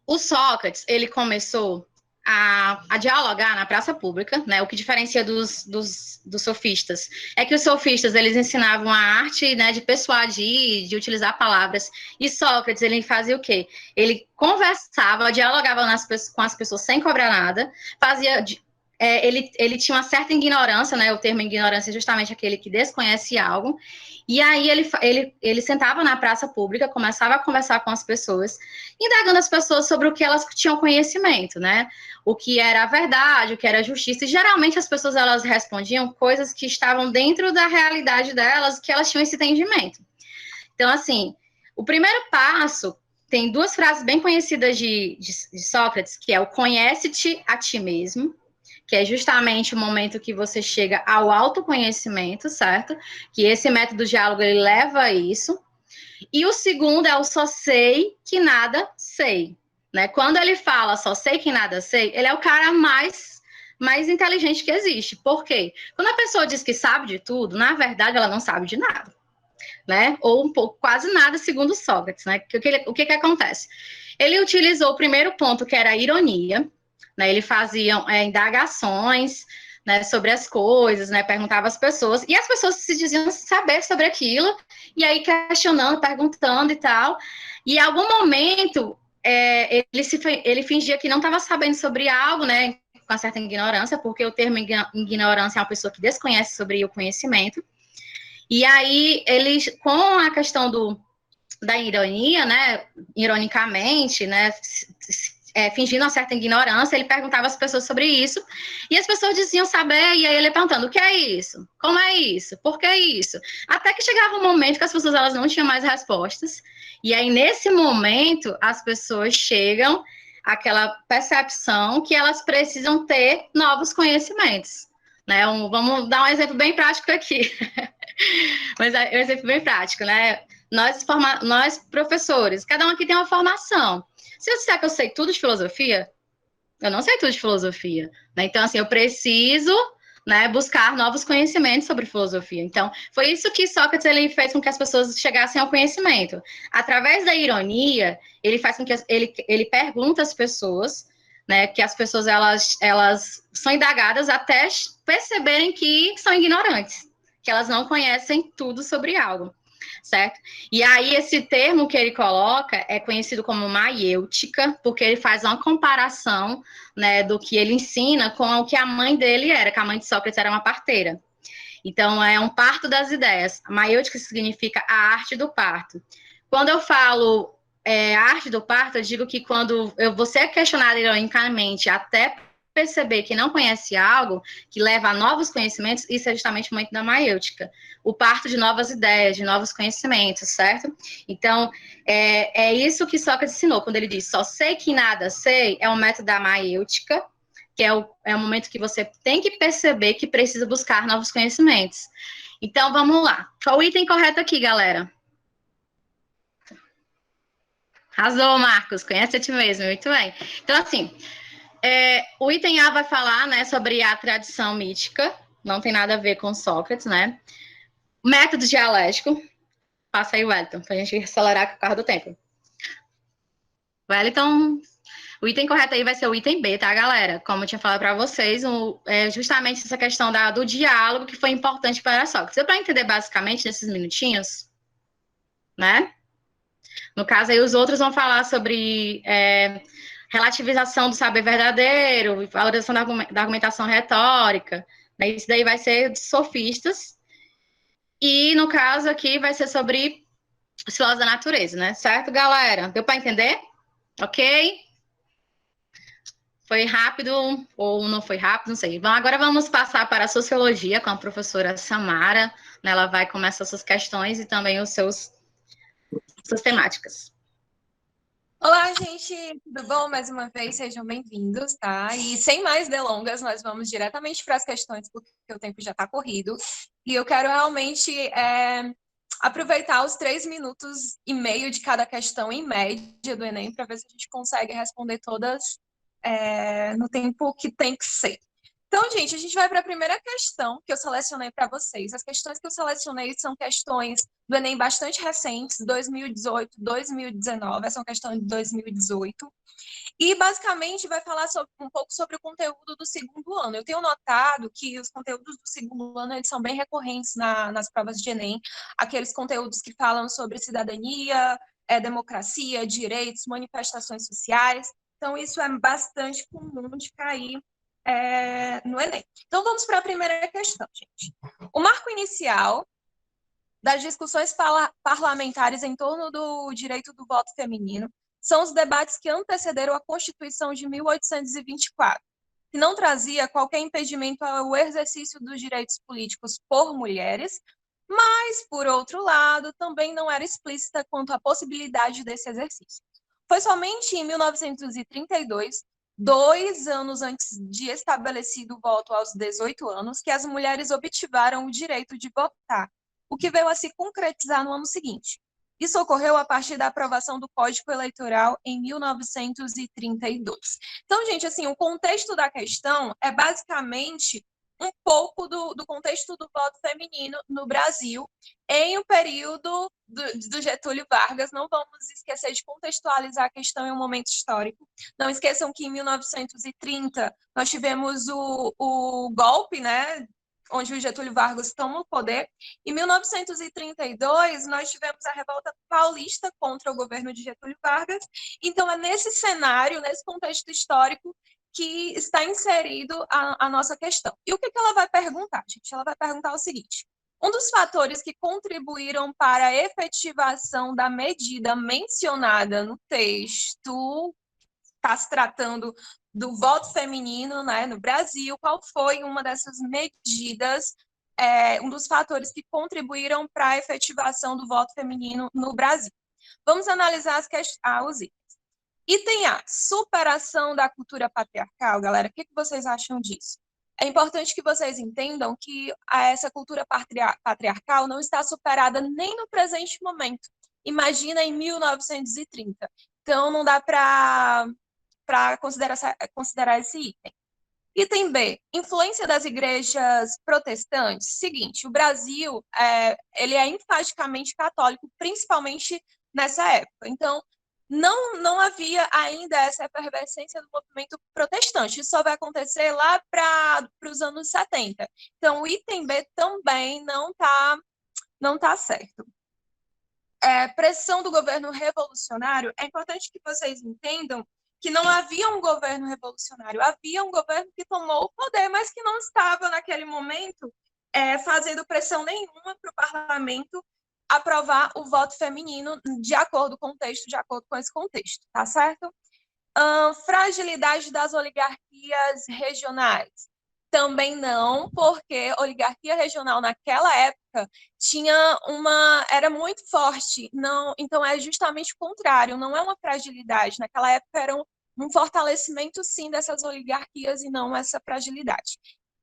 O Sócrates, ele começou a dialogar na praça pública, né? O que diferencia dos sofistas é que os sofistas, eles ensinavam a arte, né, de persuadir, de utilizar palavras, e Sócrates, ele fazia o quê? Ele conversava, dialogava com as pessoas sem cobrar nada, ele tinha uma certa ignorância, né? O termo ignorância é justamente aquele que desconhece algo. E aí ele sentava na praça pública, começava a conversar com as pessoas, indagando as pessoas sobre o que elas tinham conhecimento, né? O que era a verdade, o que era a justiça. E geralmente as pessoas, elas respondiam coisas que estavam dentro da realidade delas, que elas tinham esse entendimento. Então, assim, o primeiro passo, tem duas frases bem conhecidas de Sócrates, que é o conhece-te a ti mesmo, que é justamente o momento que você chega ao autoconhecimento, certo? Que esse método de diálogo, ele leva a isso. E o segundo é o só sei que nada sei, né? Quando ele fala só sei que nada sei, ele é o cara mais inteligente que existe. Por quê? Quando a pessoa diz que sabe de tudo, na verdade, ela não sabe de nada, né? Ou um pouco, quase nada, segundo Sócrates, né? O que acontece? Ele utilizou o primeiro ponto, que era a ironia, né? Ele fazia indagações, né, sobre as coisas, né, perguntava às pessoas, e as pessoas se diziam saber sobre aquilo, e aí questionando, perguntando e tal, e em algum momento ele fingia que não estava sabendo sobre algo, né, com uma certa ignorância, porque o termo ignorância é uma pessoa que desconhece sobre o conhecimento, e aí ele, com a questão da ironia, né, ironicamente, né, fingindo uma certa ignorância, ele perguntava às pessoas sobre isso, e as pessoas diziam saber, e aí ele perguntando, o que é isso? Como é isso? Por que isso? Até que chegava um momento que as pessoas, elas não tinham mais respostas, e aí nesse momento, as pessoas chegam àquela percepção que elas precisam ter novos conhecimentos, né? Vamos dar um exemplo bem prático aqui, mas é um exemplo bem prático, né? Nós professores, cada um aqui tem uma formação. Se eu disser que eu sei tudo de filosofia, eu não sei tudo de filosofia, né? Então, assim, eu preciso, né, buscar novos conhecimentos sobre filosofia. Então, foi isso que Sócrates, ele fez com que as pessoas chegassem ao conhecimento. Através da ironia, ele faz com que ele pergunta às pessoas, né, que as pessoas elas são indagadas até perceberem que são ignorantes, que elas não conhecem tudo sobre algo, certo? E aí esse termo que ele coloca é conhecido como maiêutica, porque ele faz uma comparação, né, do que ele ensina com o que a mãe dele era, que a mãe de Sócrates era uma parteira. Então, é um parto das ideias. Maiêutica significa a arte do parto. Quando eu falo a arte do parto, eu digo que quando você é questionado ironicamente até perceber que não conhece algo, que leva a novos conhecimentos, isso é justamente muito da maiêutica. O parto de novas ideias, de novos conhecimentos, certo? Então, é isso que Sócrates ensinou, quando ele diz, só sei que nada sei, é um método da maiêutica, que é o momento que você tem que perceber que precisa buscar novos conhecimentos. Então, vamos lá. Qual o item correto aqui, galera? Arrasou, Marcos. Conhece a ti mesmo. Muito bem. Então, assim, o item A vai falar, né, sobre a tradição mítica. Não tem nada a ver com Sócrates, né? Método dialético. Passa aí, Wellington, para a gente acelerar com o carro do tempo. Wellington... O item correto aí vai ser o item B, tá, galera? Como eu tinha falado para vocês, justamente essa questão do diálogo que foi importante para Sócrates. Deu para entender basicamente nesses minutinhos, né? No caso aí, os outros vão falar sobre relativização do saber verdadeiro, valorização da argumentação retórica, né? Isso daí vai ser de sofistas. E, no caso aqui, vai ser sobre os filósofos da natureza, né? Certo, galera? Deu para entender? Ok? Foi rápido ou não foi rápido, não sei. Bom, agora vamos passar para a sociologia com a professora Samara. Ela vai começar essas questões e também suas temáticas. Olá, gente, tudo bom? Mais uma vez, sejam bem-vindos, tá? E sem mais delongas, nós vamos diretamente para as questões, porque o tempo já está corrido. E eu quero realmente aproveitar os 3 minutos e meio de cada questão, em média, do Enem, para ver se a gente consegue responder todas no tempo que tem que ser. Então, gente, a gente vai para a primeira questão que eu selecionei para vocês. As questões que eu selecionei são questões do Enem bastante recentes, 2018, 2019, são questões de 2018. E, basicamente, vai falar um pouco sobre o conteúdo do segundo ano. Eu tenho notado que os conteúdos do segundo ano eles são bem recorrentes nas provas de Enem. Aqueles conteúdos que falam sobre cidadania, democracia, direitos, manifestações sociais. Então, isso é bastante comum de cair no Enem. Então, vamos para a primeira questão, gente. O marco inicial das discussões parlamentares em torno do direito do voto feminino são os debates que antecederam a Constituição de 1824, que não trazia qualquer impedimento ao exercício dos direitos políticos por mulheres, mas, por outro lado, também não era explícita quanto à possibilidade desse exercício. Foi somente em 1932, 2 anos antes de estabelecido o voto aos 18 anos, que as mulheres obtiveram o direito de votar, o que veio a se concretizar no ano seguinte. Isso ocorreu a partir da aprovação do Código Eleitoral em 1932. Então, gente, assim, o contexto da questão é basicamente um pouco do contexto do voto feminino no Brasil em um período do Getúlio Vargas. Não vamos esquecer de contextualizar a questão em um momento histórico. Não esqueçam que em 1930 nós tivemos o golpe, né, onde o Getúlio Vargas toma o poder. Em 1932, nós tivemos a Revolta Paulista contra o governo de Getúlio Vargas. Então, é nesse cenário, nesse contexto histórico, que está inserido a nossa questão. E o que ela vai perguntar, gente? Ela vai perguntar o seguinte: um dos fatores que contribuíram para a efetivação da medida mencionada no texto, está se tratando do voto feminino, né, no Brasil, qual foi uma dessas medidas, um dos fatores que contribuíram para a efetivação do voto feminino no Brasil? Vamos analisar os itens. Item A, superação da cultura patriarcal. Galera, o que vocês acham disso? É importante que vocês entendam que essa cultura patriarcal não está superada nem no presente momento. Imagina em 1930. Então, não dá para considerar esse item. Item B, influência das igrejas protestantes. Seguinte, o Brasil ele é enfaticamente católico, principalmente nessa época. Então, não havia ainda essa efervescência do movimento protestante. Isso só vai acontecer lá para os anos 70. Então, o item B também não tá certo. Pressão do governo revolucionário, é importante que vocês entendam que não havia um governo revolucionário, havia um governo que tomou o poder, mas que não estava, naquele momento, fazendo pressão nenhuma para o parlamento aprovar o voto feminino de acordo com o texto, de acordo com esse contexto, tá certo? Fragilidade das oligarquias regionais. Também não, porque oligarquia regional naquela época era muito forte. Não, então é justamente o contrário, não é uma fragilidade. Naquela época era um fortalecimento, sim, dessas oligarquias e não essa fragilidade.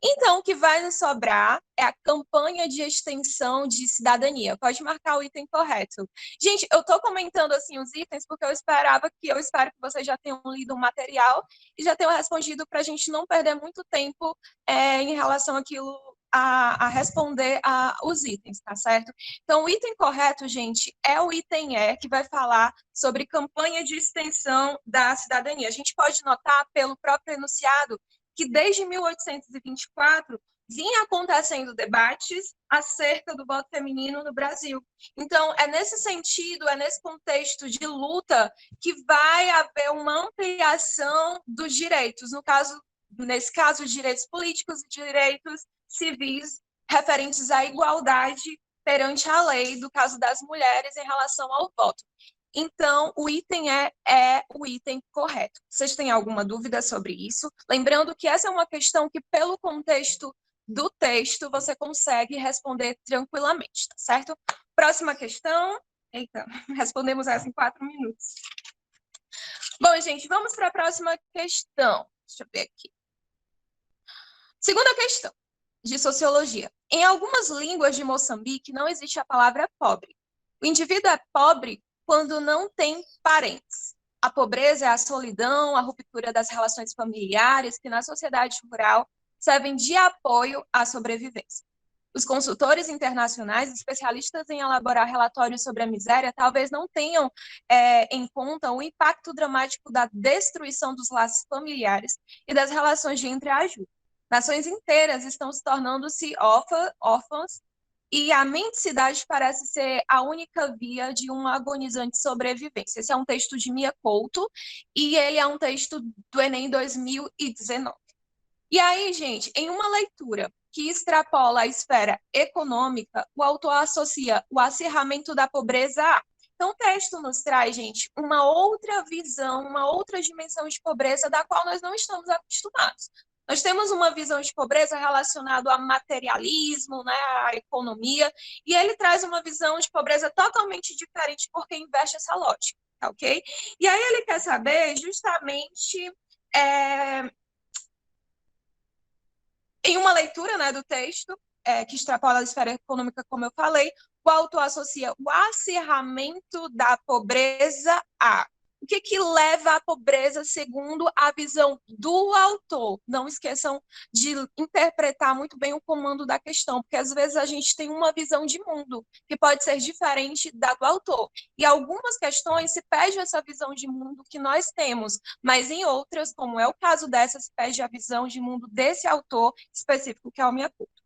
Então, o que vai nos sobrar é a campanha de extensão de cidadania. Pode marcar o item correto. Gente, eu estou comentando assim os itens porque eu espero que vocês já tenham lido o material e já tenham respondido para a gente não perder muito tempo em relação àquilo, a responder os itens, tá certo? Então, o item correto, gente, é o item E, que vai falar sobre campanha de extensão da cidadania. A gente pode notar pelo próprio enunciado que desde 1824 vinha acontecendo debates acerca do voto feminino no Brasil. Então, é nesse sentido, é nesse contexto de luta que vai haver uma ampliação dos direitos, nesse caso, direitos políticos e direitos civis referentes à igualdade perante a lei, do caso das mulheres em relação ao voto. Então, o item é o item correto. Vocês têm alguma dúvida sobre isso? Lembrando que essa é uma questão que, pelo contexto do texto, você consegue responder tranquilamente, tá certo? Próxima questão. Eita, respondemos essa em 4 minutos. Bom, gente, vamos para a próxima questão. Deixa eu ver aqui. Segunda questão, de sociologia. Em algumas línguas de Moçambique, não existe a palavra pobre. O indivíduo é pobre quando não tem parentes. A pobreza é a solidão, a ruptura das relações familiares que na sociedade rural servem de apoio à sobrevivência. Os consultores internacionais, especialistas em elaborar relatórios sobre a miséria, talvez não tenham em conta o impacto dramático da destruição dos laços familiares e das relações de entreajuda. Nações inteiras estão se tornando-se órfãs e a mendicidade parece ser a única via de uma agonizante sobrevivência. Esse é um texto de Mia Couto e ele é um texto do Enem 2019. E aí, gente, em uma leitura que extrapola a esfera econômica, o autor associa o acirramento da pobreza a... Então, o texto nos traz, gente, uma outra visão, uma outra dimensão de pobreza da qual nós não estamos acostumados. Nós temos uma visão de pobreza relacionada ao materialismo, né, à economia, e ele traz uma visão de pobreza totalmente diferente porque investe essa lógica, tá, ok? E aí ele quer saber justamente, em uma leitura, né, do texto, que extrapola a esfera econômica, como eu falei, o autor associa o acirramento da pobreza a... O que leva à pobreza segundo a visão do autor? Não esqueçam de interpretar muito bem o comando da questão, porque às vezes a gente tem uma visão de mundo que pode ser diferente da do autor. E algumas questões se perde essa visão de mundo que nós temos, mas em outras, como é o caso dessa, se perde a visão de mundo desse autor específico, que é o Mia Couto.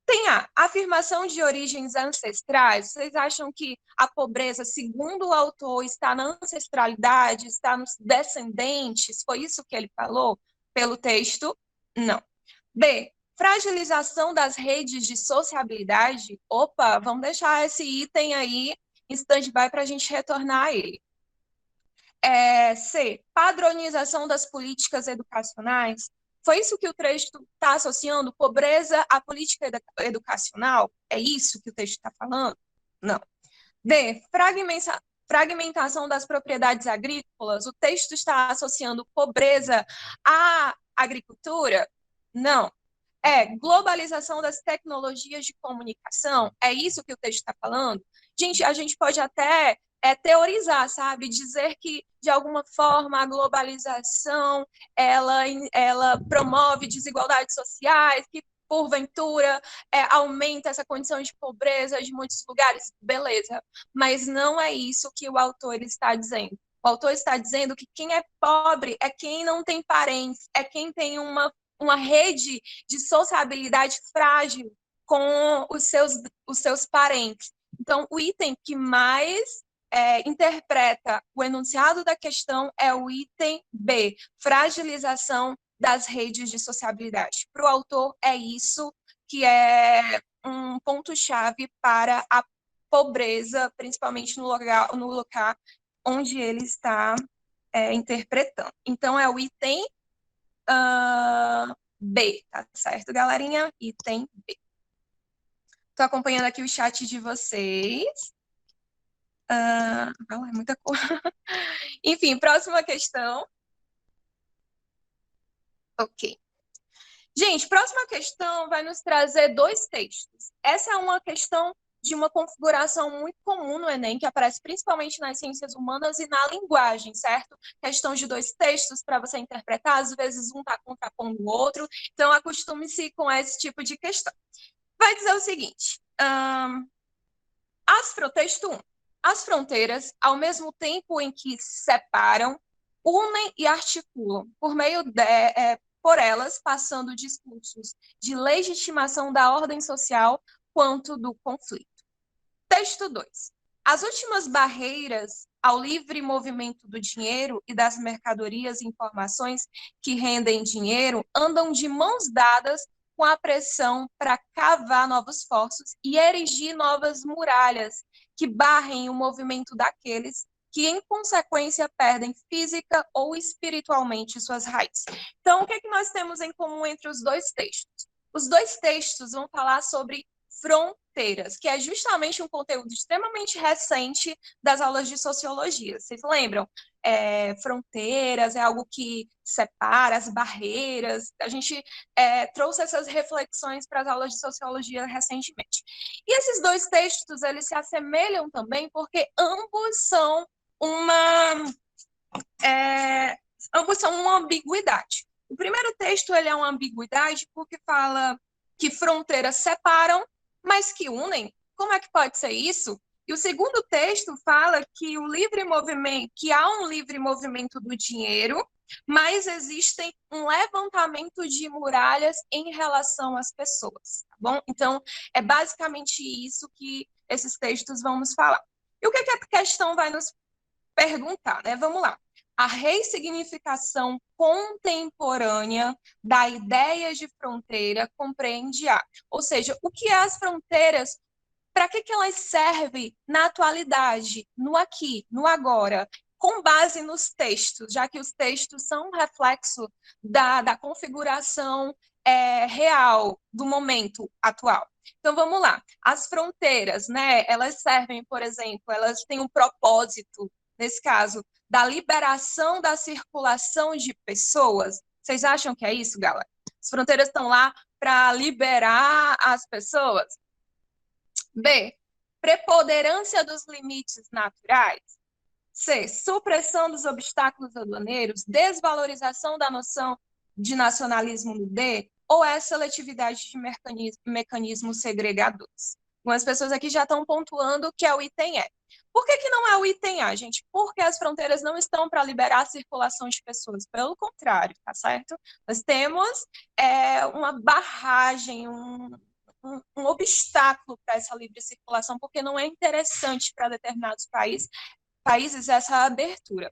Tem a afirmação de origens ancestrais. Vocês acham que a pobreza, segundo o autor, está na ancestralidade, está nos descendentes? Foi isso que ele falou pelo texto? Não. B, fragilização das redes de sociabilidade. Opa, vamos deixar esse item aí em stand-by para a gente retornar a ele. C, padronização das políticas educacionais. Foi isso que o texto está associando? Pobreza à política educacional? É isso que o texto está falando? Não. D, fragmentação das propriedades agrícolas. O texto está associando pobreza à agricultura? Não. Globalização das tecnologias de comunicação? É isso que o texto está falando? Gente, a gente pode até teorizar, sabe? Dizer que, de alguma forma, a globalização ela promove desigualdades sociais, que, porventura, aumenta essa condição de pobreza de muitos lugares. Beleza, mas não é isso que o autor está dizendo. O autor está dizendo que quem é pobre é quem não tem parentes, é quem tem uma rede de sociabilidade frágil com os seus parentes. Então, o item que mais interpreta o enunciado da questão é o item B, fragilização das redes de sociabilidade. Para o autor, é isso que é um ponto-chave para a pobreza, principalmente no local onde ele está interpretando. Então, é o item B, tá certo, galerinha? Item B. Estou acompanhando aqui o chat de vocês. É muita coisa. Enfim, próxima questão. Ok. Gente, próxima questão vai nos trazer 2 textos. Essa é uma questão de uma configuração muito comum no Enem, que aparece principalmente nas ciências humanas e na linguagem, certo? Questão de 2 textos para você interpretar, às vezes um está contrapondo o outro, então acostume-se com esse tipo de questão. Vai dizer o seguinte, texto 1. As fronteiras, ao mesmo tempo em que separam, unem e articulam, por elas, passando discursos de legitimação da ordem social quanto do conflito. Texto 2. As últimas barreiras ao livre movimento do dinheiro e das mercadorias e informações que rendem dinheiro andam de mãos dadas com a pressão para cavar novos poços e erigir novas muralhas que barrem o movimento daqueles que, em consequência, perdem física ou espiritualmente suas raízes. Então, o que é que nós temos em comum entre os 2 textos? Os 2 textos vão falar sobre fronteiras, que é justamente um conteúdo extremamente recente das aulas de sociologia. Vocês lembram? Fronteiras é algo que separa as barreiras. A gente trouxe essas reflexões para as aulas de sociologia recentemente. E esses 2 textos, eles se assemelham também porque ambos são uma ambiguidade. O primeiro texto ele é uma ambiguidade porque fala que fronteiras separam, mas que unem. Como é que pode ser isso? E o segundo texto fala que há um livre movimento do dinheiro, mas existem um levantamento de muralhas em relação às pessoas, tá bom? Então, é basicamente isso que esses textos vão nos falar. E o que a questão vai nos perguntar, né? Vamos lá. A ressignificação contemporânea da ideia de fronteira compreende ou seja, o que é as fronteiras, para que elas servem na atualidade, no aqui, no agora, com base nos textos, já que os textos são um reflexo da configuração real do momento atual. Então, vamos lá. As fronteiras, né, elas servem, por exemplo, elas têm um propósito, nesse caso, da liberação da circulação de pessoas. Vocês acham que é isso, galera? As fronteiras estão lá para liberar as pessoas? B, preponderância dos limites naturais. C, supressão dos obstáculos aduaneiros, desvalorização da noção de nacionalismo no D, ou é seletividade de mecanismos segregadores? Algumas pessoas aqui já estão pontuando que é o item E. Por que não é o item A, gente? Porque as fronteiras não estão para liberar a circulação de pessoas. Pelo contrário, tá certo? Nós temos uma barragem, um obstáculo para essa livre circulação, porque não é interessante para determinados países essa abertura.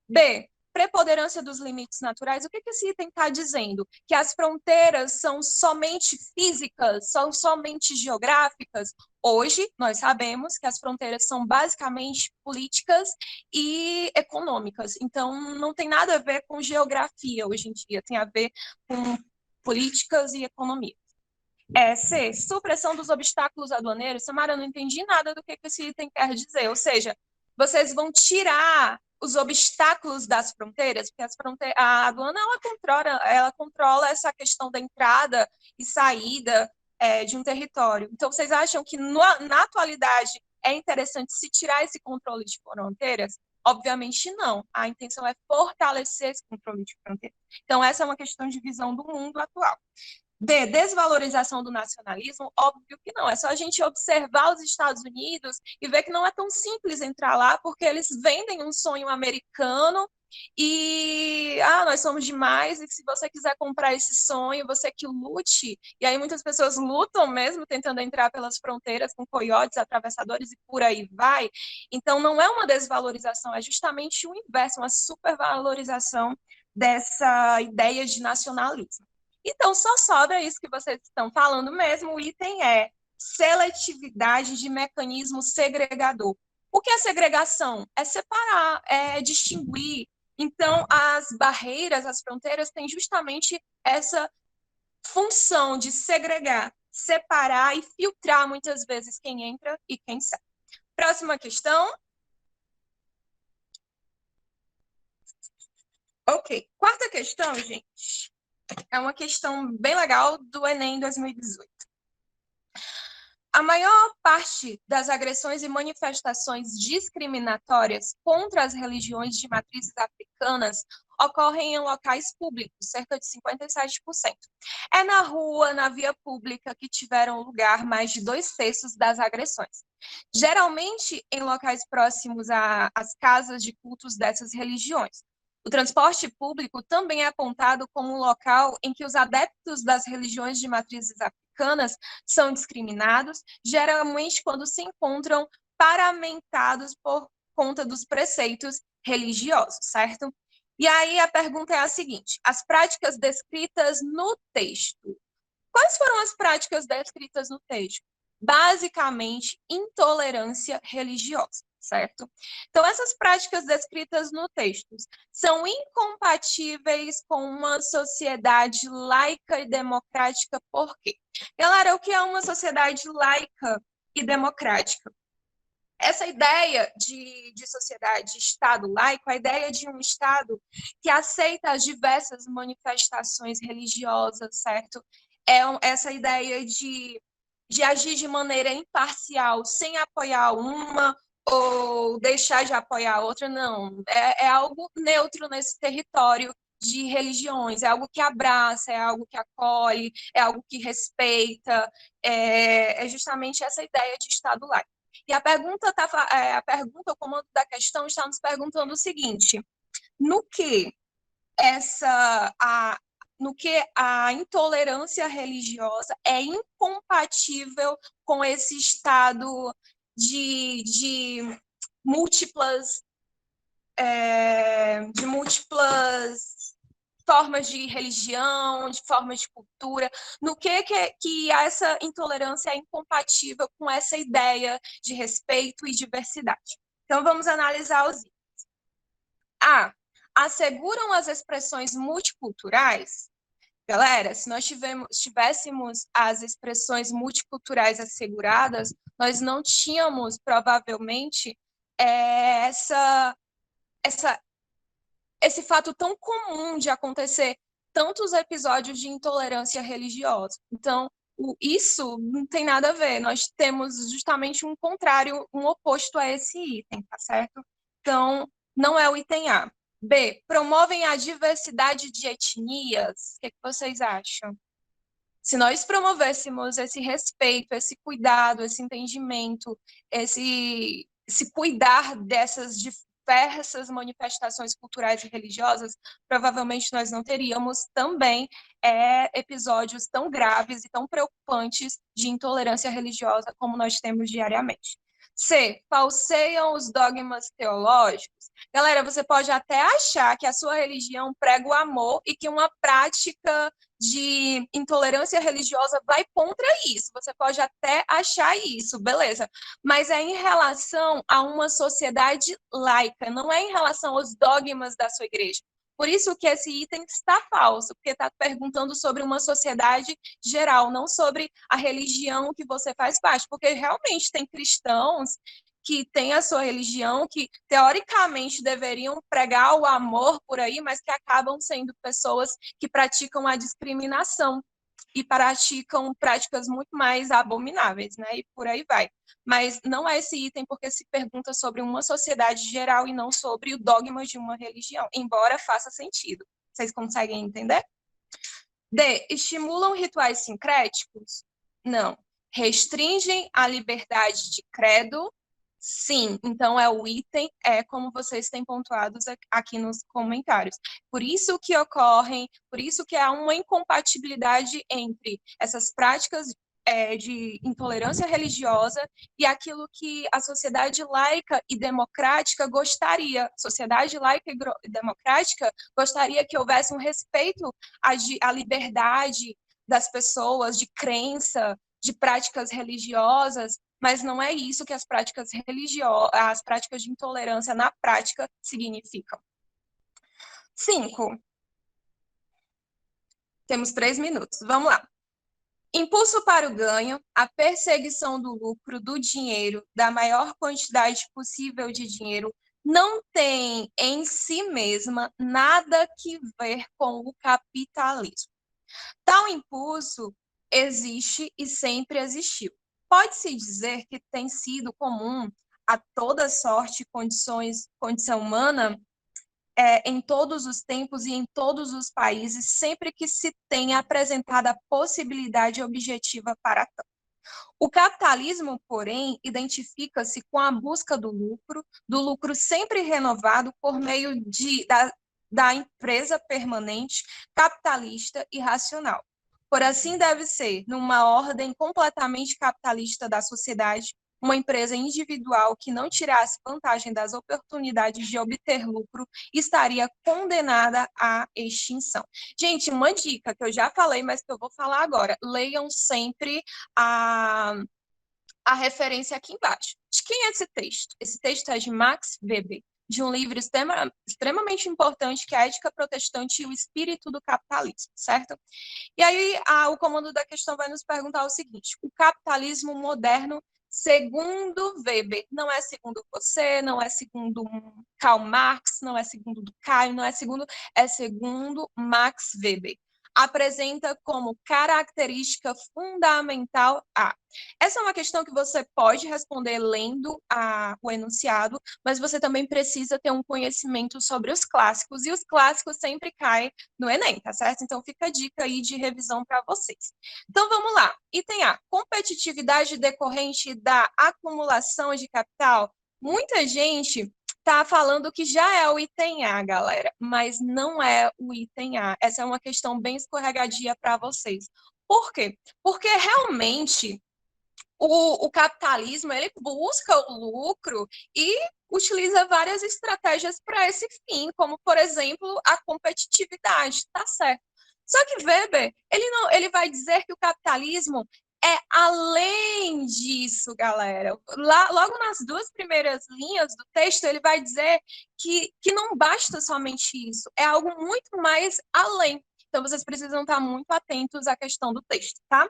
B, preponderância dos limites naturais. O que esse item está dizendo? Que as fronteiras são somente físicas, são somente geográficas? Hoje, nós sabemos que as fronteiras são basicamente políticas e econômicas. Então, não tem nada a ver com geografia hoje em dia, tem a ver com políticas e economia. C, supressão dos obstáculos aduaneiros. Samara, eu não entendi nada do que esse item quer dizer. Ou seja, vocês vão tirar os obstáculos das fronteiras, porque a aduana ela controla essa questão da entrada e saída de um território. Então, vocês acham que na atualidade é interessante se tirar esse controle de fronteiras? Obviamente não. A intenção é fortalecer esse controle de fronteiras. Então, essa é uma questão de visão do mundo atual. D, desvalorização do nacionalismo? Óbvio que não. É só a gente observar os Estados Unidos e ver que não é tão simples entrar lá, porque eles vendem um sonho americano e nós somos demais, e se você quiser comprar esse sonho, você que lute. E aí muitas pessoas lutam mesmo, tentando entrar pelas fronteiras com coiotes, atravessadores e por aí vai. Então não é uma desvalorização, é justamente o inverso, uma supervalorização dessa ideia de nacionalismo. Então, só sobra isso que vocês estão falando mesmo. O item é seletividade de mecanismo segregador. O que é segregação? É separar, é distinguir. Então, as barreiras, as fronteiras têm justamente essa função de segregar, separar e filtrar muitas vezes quem entra e quem sai. Próxima questão. Ok. Quarta questão, gente. É uma questão bem legal do Enem 2018. A maior parte das agressões e manifestações discriminatórias contra as religiões de matrizes africanas ocorrem em locais públicos, cerca de 57%. É na rua, na via pública, que tiveram lugar mais de 2/3 das agressões. Geralmente em locais próximos às casas de cultos dessas religiões. O transporte público também é apontado como um local em que os adeptos das religiões de matrizes africanas são discriminados, geralmente quando se encontram paramentados por conta dos preceitos religiosos, certo? E aí a pergunta é a seguinte: as práticas descritas no texto. Quais foram as práticas descritas no texto? Basicamente, intolerância religiosa, certo? Então, essas práticas descritas no texto são incompatíveis com uma sociedade laica e democrática. Por quê? Galera, o que é uma sociedade laica e democrática? Essa ideia de sociedade, de Estado laico, a ideia de um Estado que aceita as diversas manifestações religiosas, certo? Essa ideia de agir de maneira imparcial, sem apoiar uma ou deixar de apoiar a outra, não. É algo neutro nesse território de religiões, é algo que abraça, é algo que acolhe, é algo que respeita, é justamente essa ideia de Estado laico. E a pergunta, o comando da questão está nos perguntando o seguinte: no que a intolerância religiosa é incompatível com esse estado de múltiplas formas de religião, de formas de cultura, no que essa intolerância é incompatível com essa ideia de respeito e diversidade. Então, vamos analisar os itens. A. Asseguram as expressões multiculturais? Galera, se nós tivéssemos as expressões multiculturais asseguradas, nós não tínhamos, provavelmente, esse fato tão comum de acontecer tantos episódios de intolerância religiosa. Então, isso não tem nada a ver. Nós temos justamente um contrário, um oposto a esse item, tá certo? Então, não é o item A. B. Promovem a diversidade de etnias. O que vocês acham? Se nós promovêssemos esse respeito, esse cuidado, esse entendimento, esse cuidar dessas diversas manifestações culturais e religiosas, provavelmente nós não teríamos também episódios tão graves e tão preocupantes de intolerância religiosa como nós temos diariamente. C. Falseiam os dogmas teológicos. Galera, você pode até achar que a sua religião prega o amor e que uma prática de intolerância religiosa vai contra isso. Você pode até achar isso, beleza. Mas é em relação a uma sociedade laica, não é em relação aos dogmas da sua igreja. Por isso que esse item está falso, porque está perguntando sobre uma sociedade geral, não sobre a religião que você faz parte, porque realmente tem cristãos que têm a sua religião, que teoricamente deveriam pregar o amor por aí, mas que acabam sendo pessoas que praticam a discriminação e praticam práticas muito mais abomináveis, né? E por aí vai. Mas não é esse item porque se pergunta sobre uma sociedade geral e não sobre o dogma de uma religião, embora faça sentido. Vocês conseguem entender? D, estimulam rituais sincréticos? Não. Restringem a liberdade de credo? Sim. Então, é o item, como vocês têm pontuados aqui nos comentários. Por isso que por isso que há uma incompatibilidade entre essas práticas de intolerância religiosa e aquilo que a sociedade laica e democrática gostaria. Sociedade laica e democrática gostaria que houvesse um respeito à liberdade das pessoas, de crença, de práticas religiosas, mas não é isso que as práticas de intolerância na prática significam. 5. Temos 3 minutos. Vamos lá. Impulso para o ganho, a perseguição do lucro, do dinheiro, da maior quantidade possível de dinheiro, não tem em si mesma nada que ver com o capitalismo. Tal impulso existe e sempre existiu. Pode-se dizer que tem sido comum a toda sorte de condição humana em todos os tempos e em todos os países, sempre que se tenha apresentado a possibilidade objetiva para tanto. O capitalismo, porém, identifica-se com a busca do lucro sempre renovado por meio da empresa permanente, capitalista e racional. Por assim deve ser, numa ordem completamente capitalista da sociedade, uma empresa individual que não tirasse vantagem das oportunidades de obter lucro estaria condenada à extinção. Gente, uma dica que eu já falei, mas que eu vou falar agora. Leiam sempre a referência aqui embaixo. De quem é esse texto? Esse texto é de Max Weber, de um livro extremamente importante, que é a Ética Protestante e o Espírito do Capitalismo, certo? E aí o comando da questão vai nos perguntar o seguinte: o capitalismo moderno, segundo Weber, não é segundo você, não é segundo Karl Marx, não é segundo Durkheim, não é segundo Max Weber. Apresenta como característica fundamental a. Essa é uma questão que você pode responder lendo o enunciado, mas você também precisa ter um conhecimento sobre os clássicos, e os clássicos sempre caem no Enem, tá certo? Então fica a dica aí de revisão para vocês. Então vamos lá. Item A, competitividade decorrente da acumulação de capital. Muita gente está falando que já é o item A, galera, mas não é o item A. Essa é uma questão bem escorregadia para vocês. Por quê? Porque realmente o capitalismo, ele busca o lucro e utiliza várias estratégias para esse fim, como, por exemplo, a competitividade, tá certo? Só que Weber, ele vai dizer que o capitalismo é além disso, galera. Logo nas 2 primeiras linhas do texto, ele vai dizer que não basta somente isso, é algo muito mais além. Então, vocês precisam estar muito atentos à questão do texto, tá?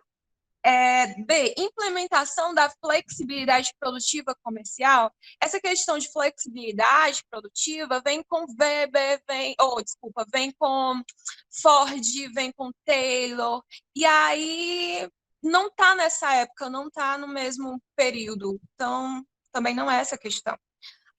B, implementação da flexibilidade produtiva comercial. Essa questão de flexibilidade produtiva vem com Weber, vem com Ford, vem com Taylor, e aí não está nessa época, não está no mesmo período, então também não é essa questão.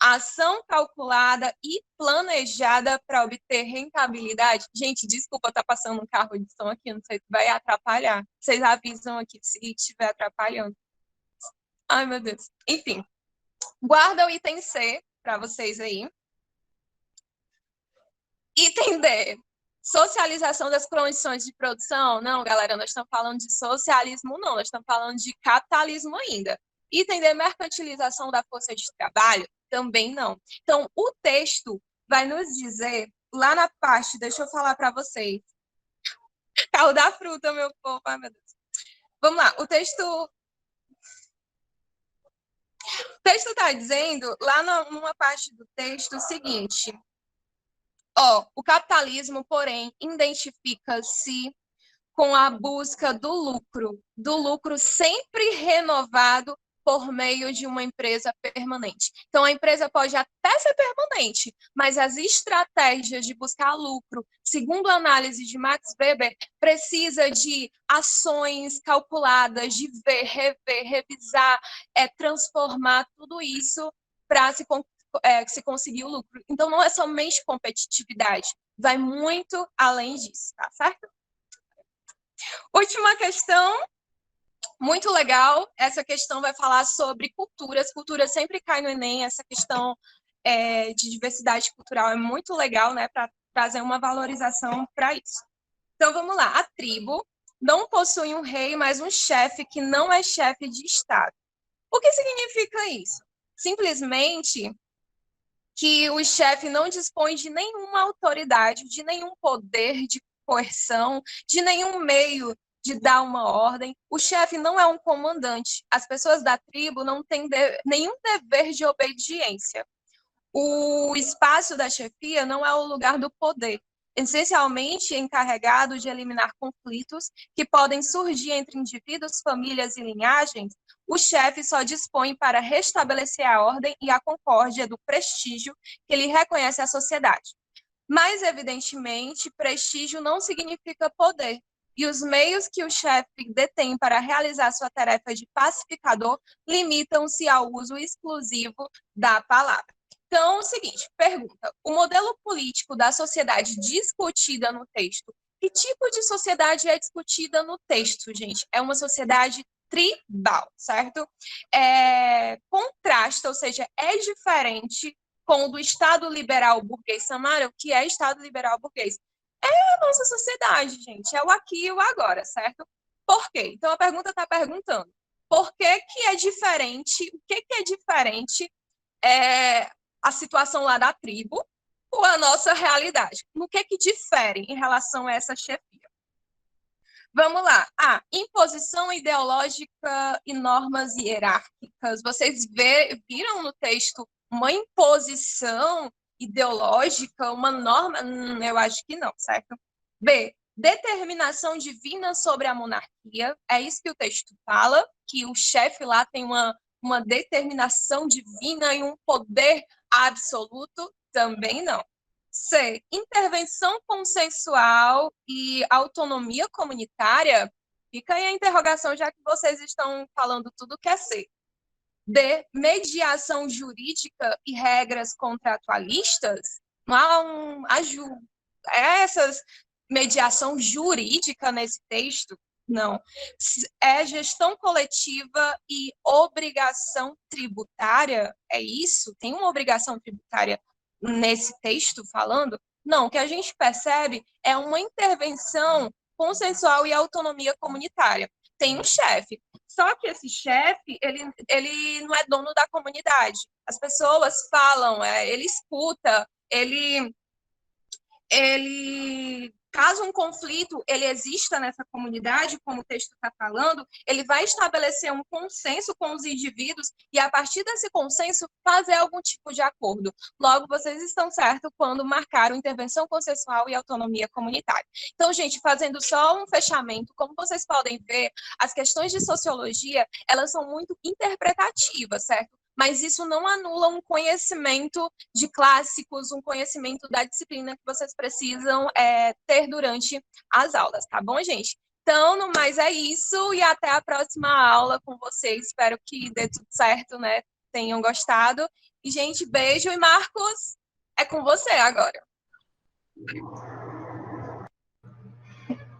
Ação calculada e planejada para obter rentabilidade. Gente, desculpa, tá passando um carro de som aqui, não sei se vai atrapalhar. Vocês avisam aqui se estiver atrapalhando. Ai, meu Deus. Enfim, guarda o item C para vocês aí. Item D, socialização das condições de produção. Não, galera, nós estamos falando de socialismo, não. Nós estamos falando de capitalismo ainda. Item D, mercantilização da força de trabalho. Também não. Então, o texto vai nos dizer, lá na parte, deixa eu falar para vocês. Carro da fruta, meu povo, ai meu Deus. Vamos lá, o texto está dizendo, lá numa parte do texto, o seguinte: o capitalismo, porém, identifica-se com a busca do lucro sempre renovado por meio de uma empresa permanente. Então, a empresa pode até ser permanente, mas as estratégias de buscar lucro, segundo a análise de Max Weber, precisa de ações calculadas, de ver, rever, revisar, transformar tudo isso para se conseguir o lucro. Então, não é somente competitividade, vai muito além disso, tá certo? Última questão, muito legal. Essa questão vai falar sobre culturas. Cultura sempre cai no Enem. Essa questão de diversidade cultural é muito legal, né, para trazer uma valorização para isso. Então, vamos lá. A tribo não possui um rei, mas um chefe que não é chefe de Estado. O que significa isso? Simplesmente que o chefe não dispõe de nenhuma autoridade, de nenhum poder de coerção, de nenhum meio de dar uma ordem. O chefe não é um comandante. As pessoas da tribo não têm nenhum dever de obediência. O espaço da chefia não é o lugar do poder, essencialmente encarregado de eliminar conflitos que podem surgir entre indivíduos, famílias e linhagens. O chefe só dispõe para restabelecer a ordem e a concórdia do prestígio que ele reconhece à sociedade. Mas, evidentemente, prestígio não significa poder, e os meios que o chefe detém para realizar sua tarefa de pacificador limitam-se ao uso exclusivo da palavra. Então, é o seguinte, pergunta, o modelo político da sociedade discutida no texto, que tipo de sociedade é discutida no texto, gente? É uma sociedade tribal, certo? Contrasta, ou seja, é diferente com o do Estado liberal burguês Samara. O que é Estado liberal burguês? É a nossa sociedade, gente, é o aqui e o agora, certo? Por quê? Então, a pergunta está perguntando, por que é diferente, o que é diferente a situação lá da tribo com a nossa realidade? No que difere em relação a essa chefia? Vamos lá. Imposição ideológica e normas hierárquicas. Vocês viram no texto uma imposição ideológica, uma norma? Eu acho que não, certo? B, determinação divina sobre a monarquia. É isso que o texto fala, que o chefe lá tem uma determinação divina e um poder absoluto? Também não. C, intervenção consensual e autonomia comunitária? Fica aí a interrogação, já que vocês estão falando tudo que é C. D, mediação jurídica e regras contratualistas? Não há essas mediação jurídica nesse texto? Não. É gestão coletiva e obrigação tributária? É isso? Tem uma obrigação tributária nesse texto falando? Não, o que a gente percebe é uma intervenção consensual e autonomia comunitária. Tem um chefe, só que esse chefe, ele não é dono da comunidade. As pessoas falam, ele escuta, caso um conflito ele exista nessa comunidade, como o texto está falando, ele vai estabelecer um consenso com os indivíduos e, a partir desse consenso, fazer algum tipo de acordo. Logo, vocês estão certos quando marcaram intervenção consensual e autonomia comunitária. Então, gente, fazendo só um fechamento, como vocês podem ver, as questões de sociologia, elas são muito interpretativas, certo? Mas isso não anula um conhecimento de clássicos, um conhecimento da disciplina que vocês precisam ter durante as aulas, tá bom, gente? Então, no mais é isso, e até a próxima aula com vocês. Espero que dê tudo certo, né? Tenham gostado. E, gente, beijo. E, Marcos, é com você agora.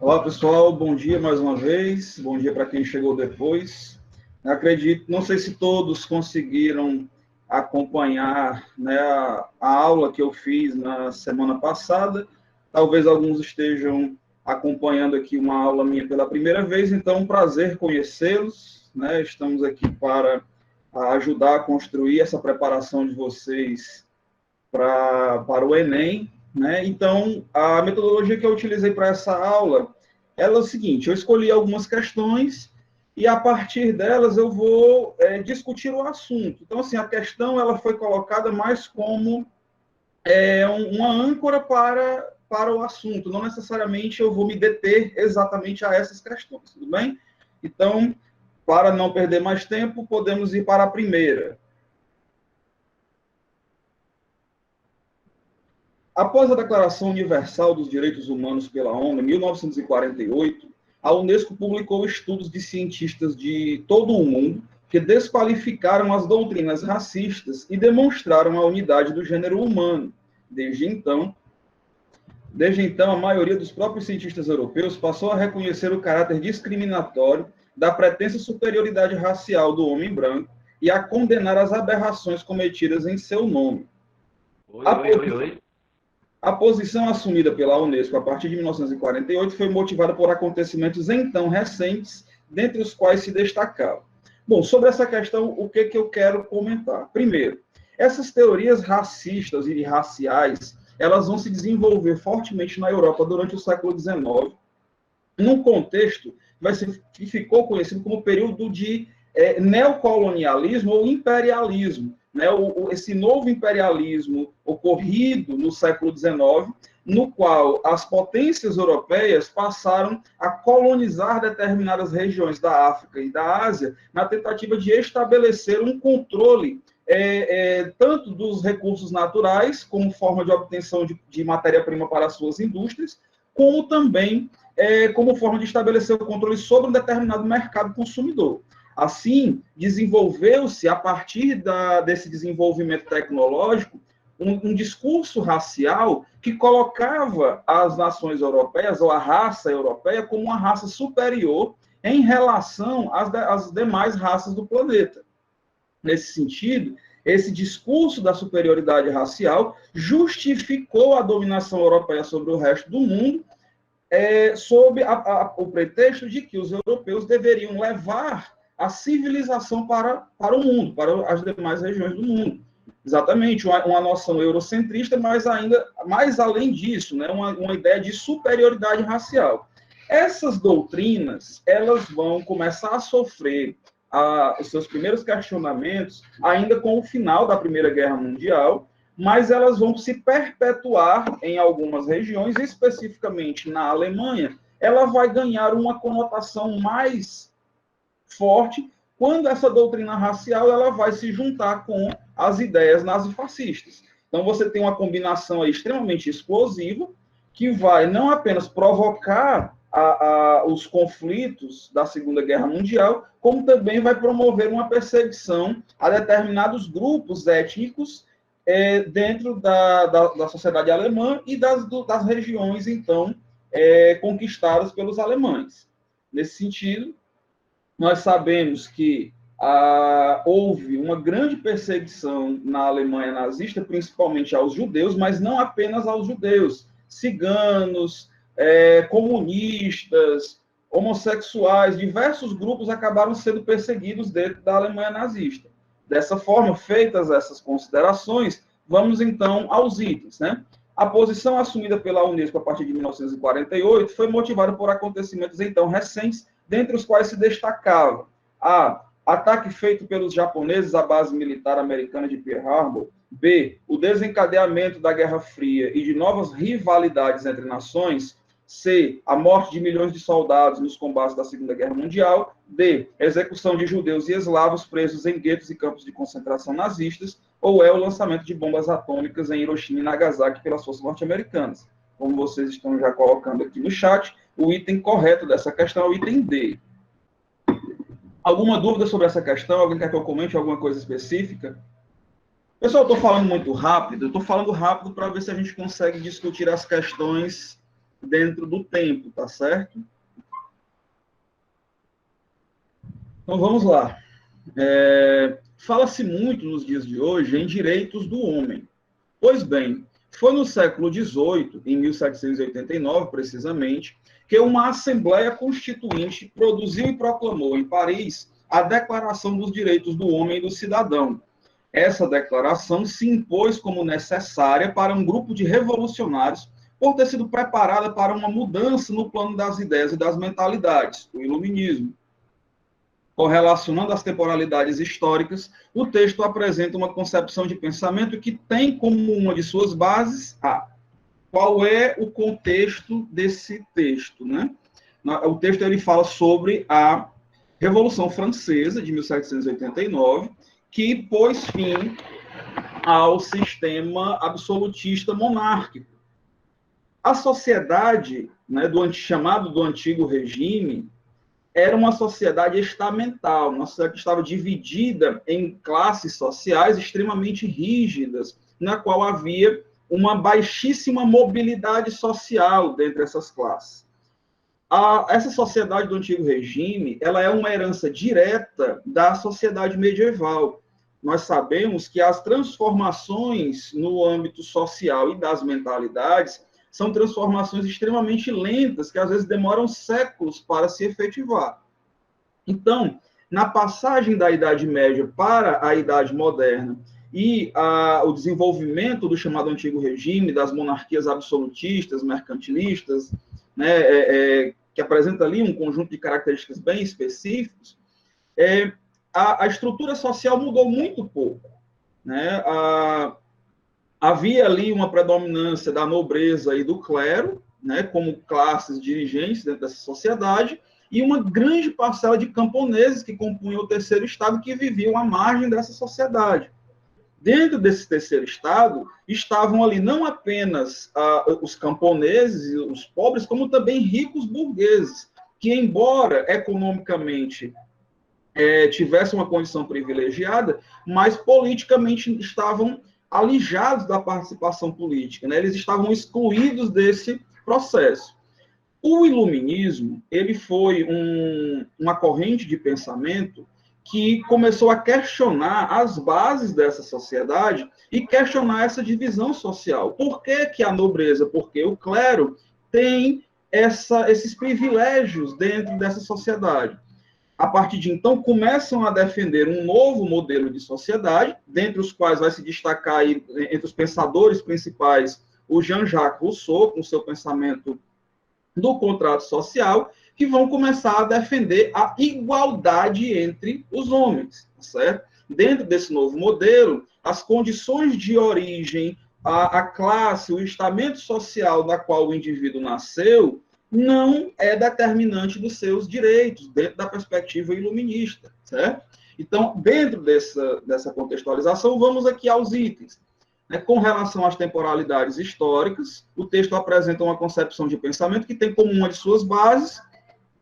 Olá, pessoal. Bom dia mais uma vez. Bom dia para quem chegou depois. Acredito, não sei se todos conseguiram acompanhar, né, a aula que eu fiz na semana passada. Talvez alguns estejam acompanhando aqui uma aula minha pela primeira vez, então é um prazer conhecê-los, né? Estamos aqui para ajudar a construir essa preparação de vocês para o Enem, né? Então, a metodologia que eu utilizei para essa aula é o seguinte: eu escolhi algumas questões e, a partir delas, eu vou discutir o assunto. Então, assim, a questão ela foi colocada mais como uma âncora para o assunto. Não necessariamente eu vou me deter exatamente a essas questões, tudo bem? Então, para não perder mais tempo, podemos ir para a primeira. Após a Declaração Universal dos Direitos Humanos pela ONU, em 1948, a Unesco publicou estudos de cientistas de todo o mundo que desqualificaram as doutrinas racistas e demonstraram a unidade do gênero humano. Desde então, Desde então, a maioria dos próprios cientistas europeus passou a reconhecer o caráter discriminatório da pretensa superioridade racial do homem branco e a condenar as aberrações cometidas em seu nome. A posição assumida pela Unesco a partir de 1948 foi motivada por acontecimentos então recentes, dentre os quais se destacava. Bom, sobre essa questão, o que eu quero comentar? Primeiro, essas teorias racistas e raciais, elas vão se desenvolver fortemente na Europa durante o século XIX, num contexto que ficou conhecido como período de neocolonialismo ou imperialismo, né? Esse novo imperialismo ocorrido no século XIX, no qual as potências europeias passaram a colonizar determinadas regiões da África e da Ásia, na tentativa de estabelecer um controle tanto dos recursos naturais, como forma de obtenção de matéria-prima para as suas indústrias, como também como forma de estabelecer o controle sobre um determinado mercado consumidor. Assim, desenvolveu-se, a partir desse desenvolvimento tecnológico, um discurso racial que colocava as nações europeias, ou a raça europeia, como uma raça superior em relação às demais raças do planeta. Nesse sentido, esse discurso da superioridade racial justificou a dominação europeia sobre o resto do mundo, sob o pretexto de que os europeus deveriam levar a civilização para o mundo, para as demais regiões do mundo. Exatamente, uma noção eurocentrista, mas ainda mais além disso, né, uma ideia de superioridade racial. Essas doutrinas, elas vão começar a sofrer os seus primeiros questionamentos ainda com o final da Primeira Guerra Mundial, mas elas vão se perpetuar em algumas regiões, especificamente na Alemanha. Ela vai ganhar uma conotação mais forte quando essa doutrina racial ela vai se juntar com as ideias nazifascistas. Então, você tem uma combinação aí extremamente explosiva, que vai não apenas provocar os conflitos da Segunda Guerra Mundial, como também vai promover uma perseguição a determinados grupos étnicos dentro da sociedade alemã e das regiões, então, conquistadas pelos alemães. Nesse sentido, nós sabemos que houve uma grande perseguição na Alemanha nazista, principalmente aos judeus, mas não apenas aos judeus, ciganos, comunistas, homossexuais, diversos grupos acabaram sendo perseguidos dentro da Alemanha nazista. Dessa forma, feitas essas considerações, vamos então aos itens, né? A posição assumida pela Unesco a partir de 1948 foi motivada por acontecimentos então recentes, dentre os quais se destacava a ataque feito pelos japoneses à base militar americana de Pearl Harbor, b, o desencadeamento da Guerra Fria e de novas rivalidades entre nações, c, a morte de milhões de soldados nos combates da Segunda Guerra Mundial, d, execução de judeus e eslavos presos em guetos e campos de concentração nazistas, ou o lançamento de bombas atômicas em Hiroshima e Nagasaki pelas forças norte-americanas. Como vocês estão já colocando aqui no chat, o item correto dessa questão é o item D. Alguma dúvida sobre essa questão? Alguém quer que eu comente alguma coisa específica? Pessoal, eu estou falando muito rápido. Eu estou falando rápido para ver se a gente consegue discutir as questões dentro do tempo, tá certo? Então, vamos lá. Fala-se muito nos dias de hoje em direitos do homem. Pois bem, foi no século XVIII, em 1789, precisamente, que uma Assembleia Constituinte produziu e proclamou em Paris a Declaração dos Direitos do Homem e do Cidadão. Essa declaração se impôs como necessária para um grupo de revolucionários por ter sido preparada para uma mudança no plano das ideias e das mentalidades, o iluminismo. Correlacionando as temporalidades históricas, o texto apresenta uma concepção de pensamento que tem como uma de suas bases qual é o contexto desse texto, né? O texto ele fala sobre a Revolução Francesa de 1789, que pôs fim ao sistema absolutista monárquico. A sociedade, né, chamado do Antigo Regime, era uma sociedade estamental, uma sociedade que estava dividida em classes sociais extremamente rígidas, na qual havia uma baixíssima mobilidade social dentre essas classes. Essa sociedade do antigo regime, ela é uma herança direta da sociedade medieval. Nós sabemos que as transformações no âmbito social e das mentalidades são transformações extremamente lentas, que às vezes demoram séculos para se efetivar. Então, na passagem da Idade Média para a Idade Moderna e o desenvolvimento do chamado Antigo Regime, das monarquias absolutistas, mercantilistas, né, que apresenta ali um conjunto de características bem específicos, a estrutura social mudou muito pouco. Né? Havia ali uma predominância da nobreza e do clero, né, como classes dirigentes dentro dessa sociedade, e uma grande parcela de camponeses que compunham o terceiro estado, que viviam à margem dessa sociedade. Dentro desse terceiro estado, estavam ali não apenas os camponeses e os pobres, como também ricos burgueses, que, embora economicamente tivessem uma condição privilegiada, mas politicamente estavam alijados da participação política, né? Eles estavam excluídos desse processo. O iluminismo, ele foi uma corrente de pensamento que começou a questionar as bases dessa sociedade e questionar essa divisão social. Por que a nobreza, porque o clero tem esses privilégios dentro dessa sociedade? A partir de então, começam a defender um novo modelo de sociedade, dentre os quais vai se destacar aí, entre os pensadores principais, o Jean-Jacques Rousseau, com seu pensamento do contrato social, que vão começar a defender a igualdade entre os homens, certo? Dentro desse novo modelo, as condições de origem, a classe, o estamento social da qual o indivíduo nasceu, não é determinante dos seus direitos, dentro da perspectiva iluminista, certo? Então, dentro dessa contextualização, vamos aqui aos itens. Com relação às temporalidades históricas, o texto apresenta uma concepção de pensamento que tem como uma de suas bases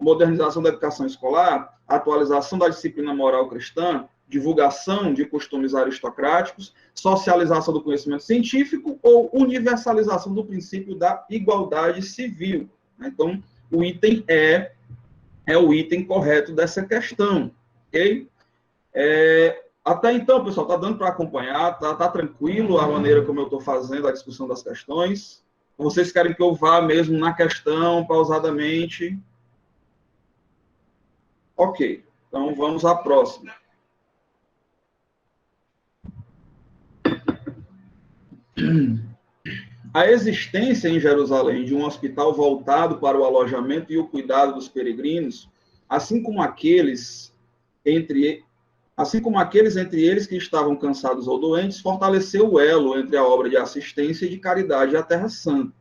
a modernização da educação escolar, a atualização da disciplina moral cristã, divulgação de costumes aristocráticos, socialização do conhecimento científico ou universalização do princípio da igualdade civil. Então, o item é o item correto dessa questão, ok? Até então, pessoal, está dando para acompanhar? Tá tranquilo a maneira como eu estou fazendo a discussão das questões? Vocês querem que eu vá mesmo na questão, pausadamente? Ok, então vamos à próxima. A existência em Jerusalém de um hospital voltado para o alojamento e o cuidado dos peregrinos, assim como aqueles entre eles que estavam cansados ou doentes, fortaleceu o elo entre a obra de assistência e de caridade à Terra Santa.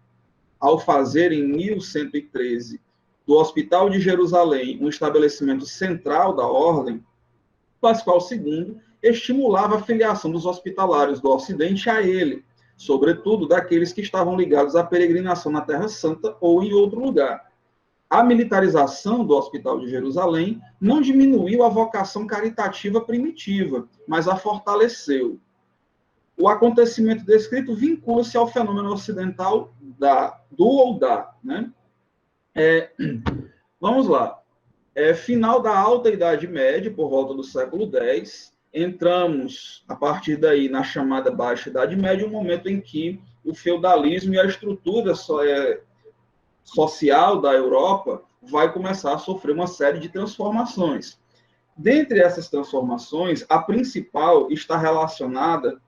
Ao fazer, em 1113, do Hospital de Jerusalém um estabelecimento central da ordem, Pascoal II estimulava a filiação dos hospitalários do Ocidente a ele, sobretudo daqueles que estavam ligados à peregrinação na Terra Santa ou em outro lugar. A militarização do Hospital de Jerusalém não diminuiu a vocação caritativa primitiva, mas a fortaleceu. O acontecimento descrito vincula-se ao fenômeno ocidental do ou da. Né? Vamos lá. Final da Alta Idade Média, por volta do século X, entramos, a partir daí, na chamada Baixa Idade Média, um momento em que o feudalismo e a estrutura social da Europa vai começar a sofrer uma série de transformações. Dentre essas transformações, a principal está relacionada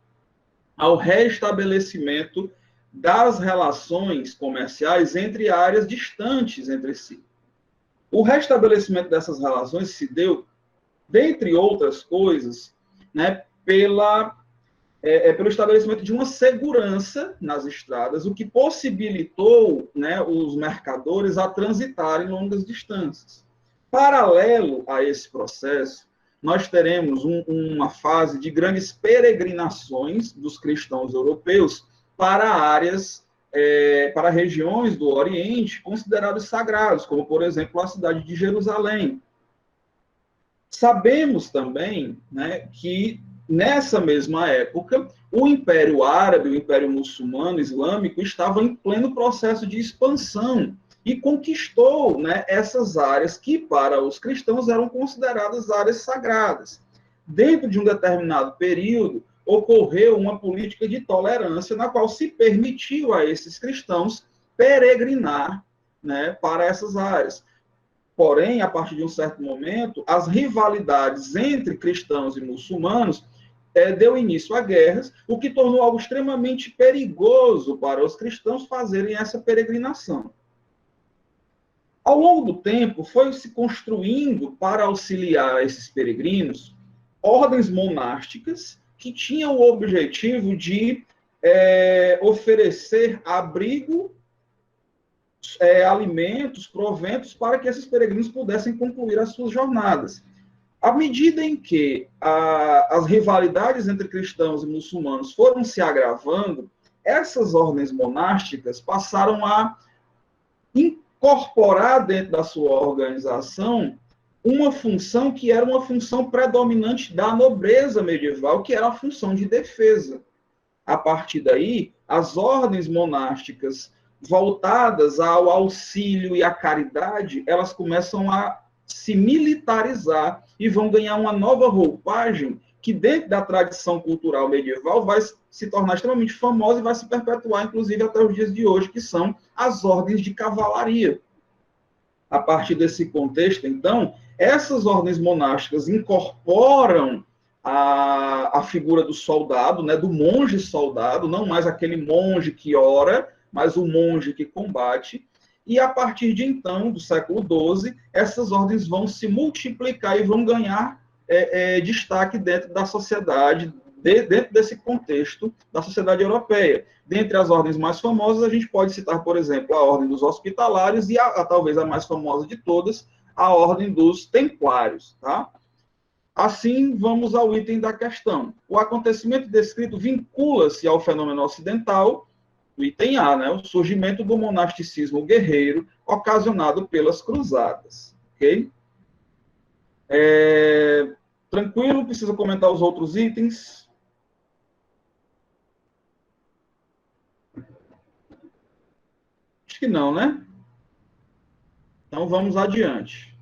ao restabelecimento das relações comerciais entre áreas distantes entre si. O restabelecimento dessas relações se deu, dentre outras coisas, né, pelo estabelecimento de uma segurança nas estradas, o que possibilitou, né, os mercadores a transitarem longas distâncias. Paralelo a esse processo, nós teremos uma fase de grandes peregrinações dos cristãos europeus para áreas, para regiões do Oriente considerados sagrados, como, por exemplo, a cidade de Jerusalém. Sabemos também, né, que nessa mesma época, o Império Árabe, o Império Muçulmano Islâmico, estava em pleno processo de expansão e conquistou, né, essas áreas que, para os cristãos, eram consideradas áreas sagradas. Dentro de um determinado período, ocorreu uma política de tolerância na qual se permitiu a esses cristãos peregrinar, né, para essas áreas. Porém, a partir de um certo momento, as rivalidades entre cristãos e muçulmanos deu início a guerras, o que tornou algo extremamente perigoso para os cristãos fazerem essa peregrinação. Ao longo do tempo, foi se construindo, para auxiliar esses peregrinos, ordens monásticas que tinham o objetivo de oferecer abrigo, alimentos, proventos, para que esses peregrinos pudessem concluir as suas jornadas. À medida em que as rivalidades entre cristãos e muçulmanos foram se agravando, essas ordens monásticas passaram a incorporar dentro da sua organização uma função que era uma função predominante da nobreza medieval, que era a função de defesa. A partir daí, as ordens monásticas voltadas ao auxílio e à caridade, elas começam a se militarizar e vão ganhar uma nova roupagem que, dentro da tradição cultural medieval, vai se tornar extremamente famosa e vai se perpetuar, inclusive, até os dias de hoje, que são as ordens de cavalaria. A partir desse contexto, então, essas ordens monásticas incorporam a figura do soldado, né, do monge soldado, não mais aquele monge que ora, mas o monge que combate. E a partir de então, do século XII, essas ordens vão se multiplicar e vão ganhar destaque dentro da sociedade, dentro desse contexto da sociedade europeia. Dentre as ordens mais famosas, a gente pode citar, por exemplo, a Ordem dos Hospitalários e talvez a mais famosa de todas, a Ordem dos Templários. Tá? Assim, vamos ao item da questão. O acontecimento descrito vincula-se ao fenômeno ocidental, o item A, né, o surgimento do monasticismo guerreiro ocasionado pelas cruzadas. Ok? Tranquilo? Precisa comentar os outros itens? Acho que não, né? Então, vamos adiante.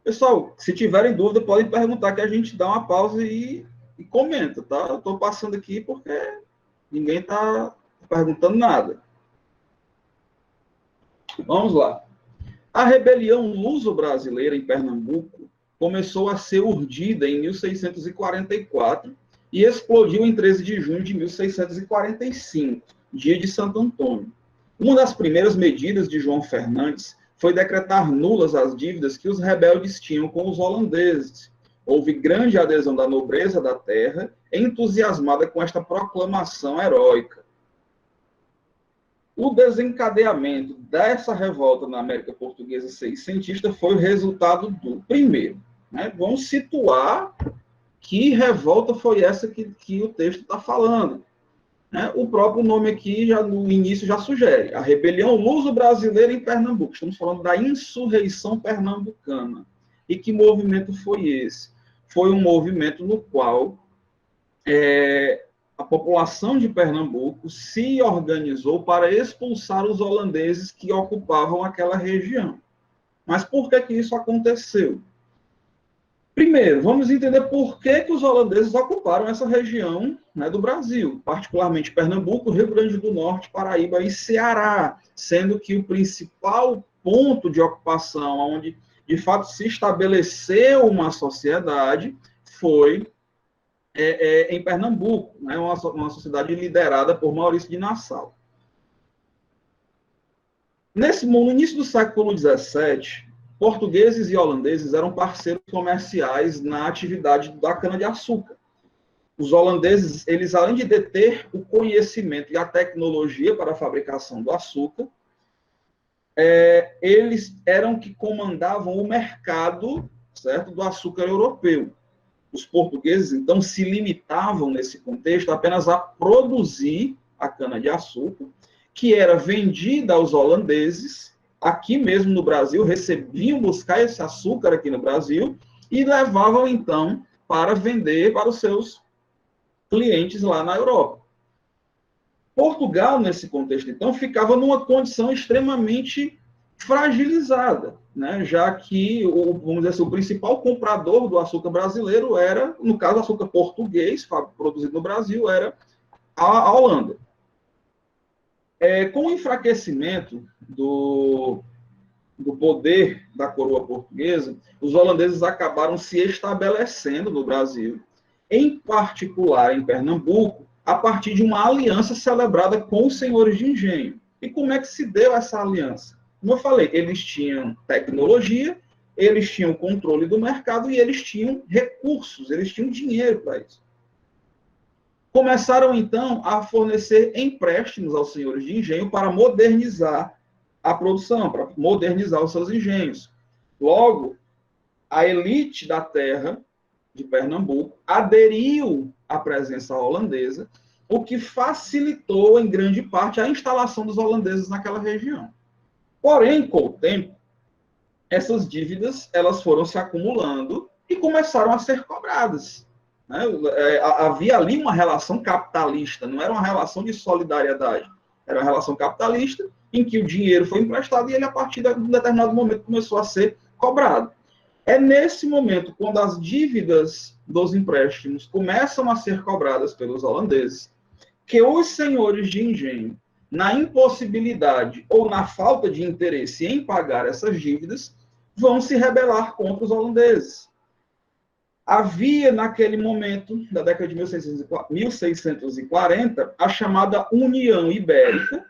Pessoal, se tiverem dúvida, podem perguntar que a gente dá uma pausa e comenta, tá? Eu estou passando aqui porque ninguém está perguntando nada. Vamos lá. A rebelião luso-brasileira em Pernambuco começou a ser urdida em 1644 e explodiu em 13 de junho de 1645, dia de Santo Antônio. Uma das primeiras medidas de João Fernandes foi decretar nulas as dívidas que os rebeldes tinham com os holandeses. Houve grande adesão da nobreza da terra, entusiasmada com esta proclamação heróica. O desencadeamento dessa revolta na América Portuguesa seiscentista foi o resultado do primeiro. Né? Vamos situar que revolta foi essa que o texto está falando. Né? O próprio nome aqui, já no início, já sugere. A rebelião luso-brasileira em Pernambuco. Estamos falando da insurreição pernambucana. E que movimento foi esse? Foi um movimento no qual a população de Pernambuco se organizou para expulsar os holandeses que ocupavam aquela região. Mas por que isso aconteceu? Primeiro, vamos entender por que os holandeses ocuparam essa região, né, do Brasil, particularmente Pernambuco, Rio Grande do Norte, Paraíba e Ceará, sendo que o principal ponto de ocupação, onde de fato se estabeleceu uma sociedade, foi em Pernambuco, né, uma sociedade liderada por Maurício de Nassau. No início do século XVII, portugueses e holandeses eram parceiros comerciais na atividade da cana-de-açúcar. Os holandeses, eles além de deter o conhecimento e a tecnologia para a fabricação do açúcar, eles eram que comandavam o mercado, certo, do açúcar europeu. Os portugueses, então, se limitavam, nesse contexto, apenas a produzir a cana-de-açúcar que era vendida aos holandeses, aqui mesmo no Brasil, recebiam buscar esse açúcar aqui no Brasil e levavam, então, para vender para os seus clientes lá na Europa. Portugal, nesse contexto, então, ficava numa condição extremamente fragilizada, né? Já que, vamos dizer assim, o principal comprador do açúcar brasileiro era, no caso, o açúcar português, produzido no Brasil, era a Holanda. Com o enfraquecimento do poder da coroa portuguesa, os holandeses acabaram se estabelecendo no Brasil, em particular em Pernambuco, a partir de uma aliança celebrada com os senhores de engenho. E como é que se deu essa aliança? Como eu falei, eles tinham tecnologia, eles tinham controle do mercado e eles tinham recursos, eles tinham dinheiro para isso. Começaram, então, a fornecer empréstimos aos senhores de engenho para modernizar a produção, para modernizar os seus engenhos. Logo, a elite da terra de Pernambuco aderiu à presença holandesa, o que facilitou, em grande parte, a instalação dos holandeses naquela região. Porém, com o tempo, essas dívidas elas foram se acumulando e começaram a ser cobradas. Havia ali uma relação capitalista, não era uma relação de solidariedade, era uma relação capitalista em que o dinheiro foi emprestado e ele, a partir de um determinado momento, começou a ser cobrado. É nesse momento, quando as dívidas dos empréstimos começam a ser cobradas pelos holandeses, que os senhores de engenho, na impossibilidade ou na falta de interesse em pagar essas dívidas, vão se rebelar contra os holandeses. Havia, naquele momento, da década de 1640, a chamada União Ibérica,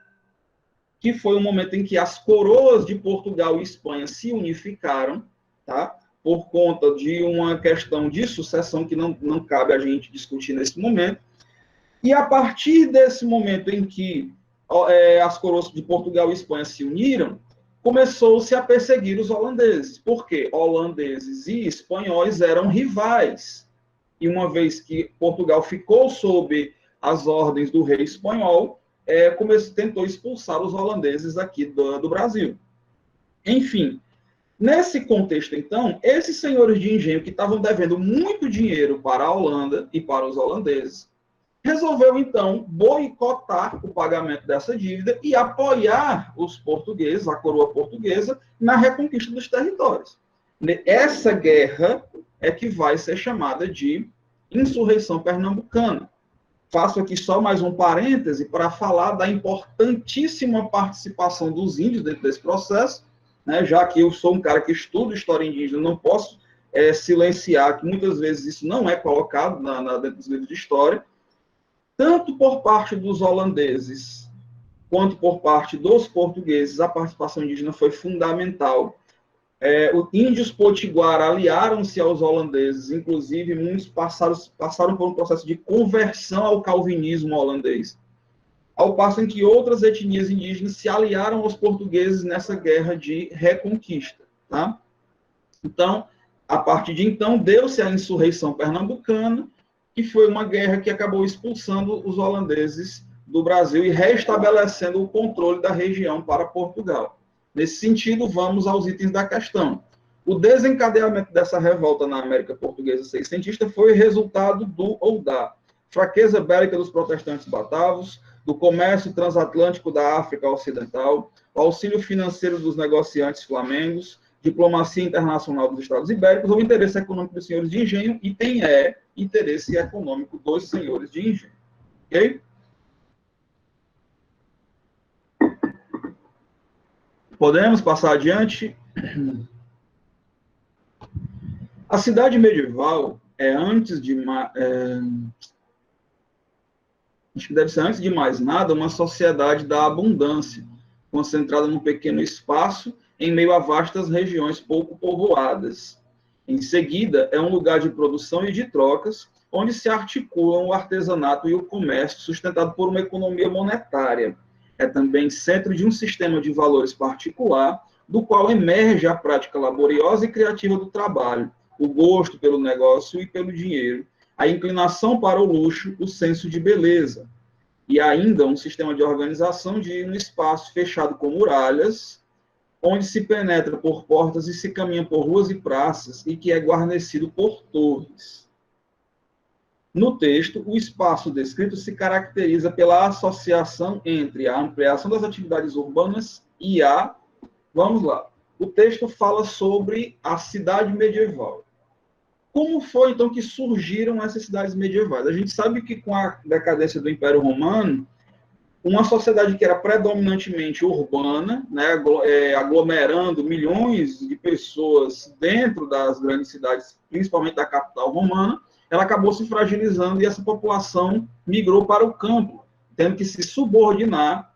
que foi o momento em que as coroas de Portugal e Espanha se unificaram, tá? Por conta de uma questão de sucessão que não cabe a gente discutir nesse momento. E a partir desse momento em que as coroas de Portugal e Espanha se uniram, começou-se a perseguir os holandeses, porque holandeses e espanhóis eram rivais. E uma vez que Portugal ficou sob as ordens do rei espanhol, tentou expulsar os holandeses aqui do Brasil. Enfim, nesse contexto, então, esses senhores de engenho que estavam devendo muito dinheiro para a Holanda e para os holandeses, resolveu, então, boicotar o pagamento dessa dívida e apoiar os portugueses, a coroa portuguesa, na reconquista dos territórios. Essa guerra é que vai ser chamada de insurreição pernambucana. Faço aqui só mais um parêntese para falar da importantíssima participação dos índios dentro desse processo, né, já que eu sou um cara que estuda história indígena, não posso silenciar que muitas vezes isso não é colocado dentro dos livros de história. Tanto por parte dos holandeses, quanto por parte dos portugueses, a participação indígena foi fundamental. Os índios potiguar aliaram-se aos holandeses, inclusive muitos passaram por um processo de conversão ao calvinismo holandês, ao passo em que outras etnias indígenas se aliaram aos portugueses nessa guerra de reconquista. Tá? Então, a partir de então, deu-se a insurreição pernambucana, que foi uma guerra que acabou expulsando os holandeses do Brasil e restabelecendo o controle da região para Portugal. Nesse sentido, vamos aos itens da questão. O desencadeamento dessa revolta na América Portuguesa seiscentista foi resultado da fraqueza bélica dos protestantes batavos, do comércio transatlântico da África Ocidental, o auxílio financeiro dos negociantes flamengos, diplomacia internacional dos Estados Ibéricos, o interesse econômico dos senhores de engenho, e tem interesse econômico dos senhores de engenho. Ok? Podemos passar adiante? A cidade medieval acho que deve ser, antes de mais nada, uma sociedade da abundância, concentrada num pequeno espaço, em meio a vastas regiões pouco povoadas. Em seguida, é um lugar de produção e de trocas, onde se articulam o artesanato e o comércio, sustentado por uma economia monetária. É também centro de um sistema de valores particular, do qual emerge a prática laboriosa e criativa do trabalho, o gosto pelo negócio e pelo dinheiro, a inclinação para o luxo, o senso de beleza. e ainda um sistema de organização de um espaço fechado com muralhas, onde se penetra por portas e se caminha por ruas e praças, e que é guarnecido por torres. No texto, o espaço descrito se caracteriza pela associação entre a ampliação das atividades urbanas e a... Vamos lá. O texto fala sobre a cidade medieval. Como foi, então, que surgiram essas cidades medievais? A gente sabe que, com a decadência do Império Romano, uma sociedade que era predominantemente urbana, né, aglomerando milhões de pessoas dentro das grandes cidades, principalmente da capital romana, ela acabou se fragilizando e essa população migrou para o campo, tendo que se subordinar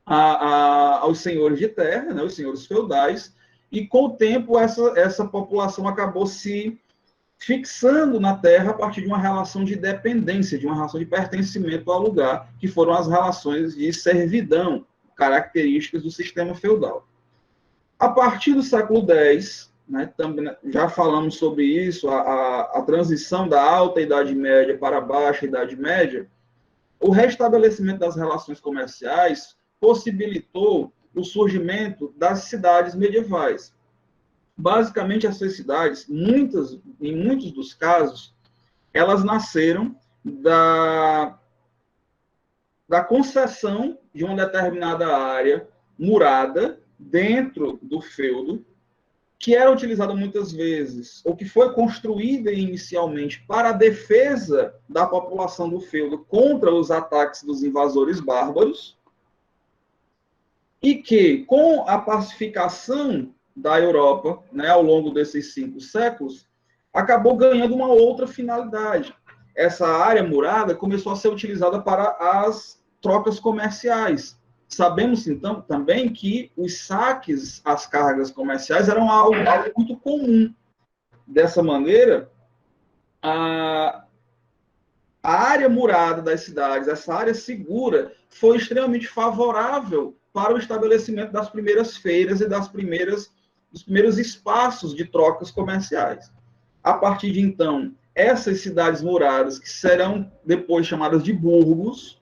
aos senhores de terra, né, os senhores feudais, e com o tempo essa população acabou se fixando na terra a partir de uma relação de dependência, de uma relação de pertencimento ao lugar, que foram as relações de servidão, características do sistema feudal. A partir do século X, né, também, já falamos sobre isso, a transição da alta Idade Média para a baixa Idade Média, o restabelecimento das relações comerciais possibilitou o surgimento das cidades medievais. Basicamente, essas cidades, em muitos dos casos, elas nasceram da concessão de uma determinada área murada dentro do feudo, que era utilizada muitas vezes, ou que foi construída inicialmente para a defesa da população do feudo contra os ataques dos invasores bárbaros, e que, com a pacificação da Europa, né, ao longo desses 5 séculos, acabou ganhando uma outra finalidade. Essa área murada começou a ser utilizada para as trocas comerciais. Sabemos, então, também que os saques às cargas comerciais eram algo muito comum. Dessa maneira, a área murada das cidades, essa área segura, foi extremamente favorável para o estabelecimento das primeiras feiras e dos primeiros espaços de trocas comerciais. A partir de então, essas cidades muradas, que serão depois chamadas de burgos,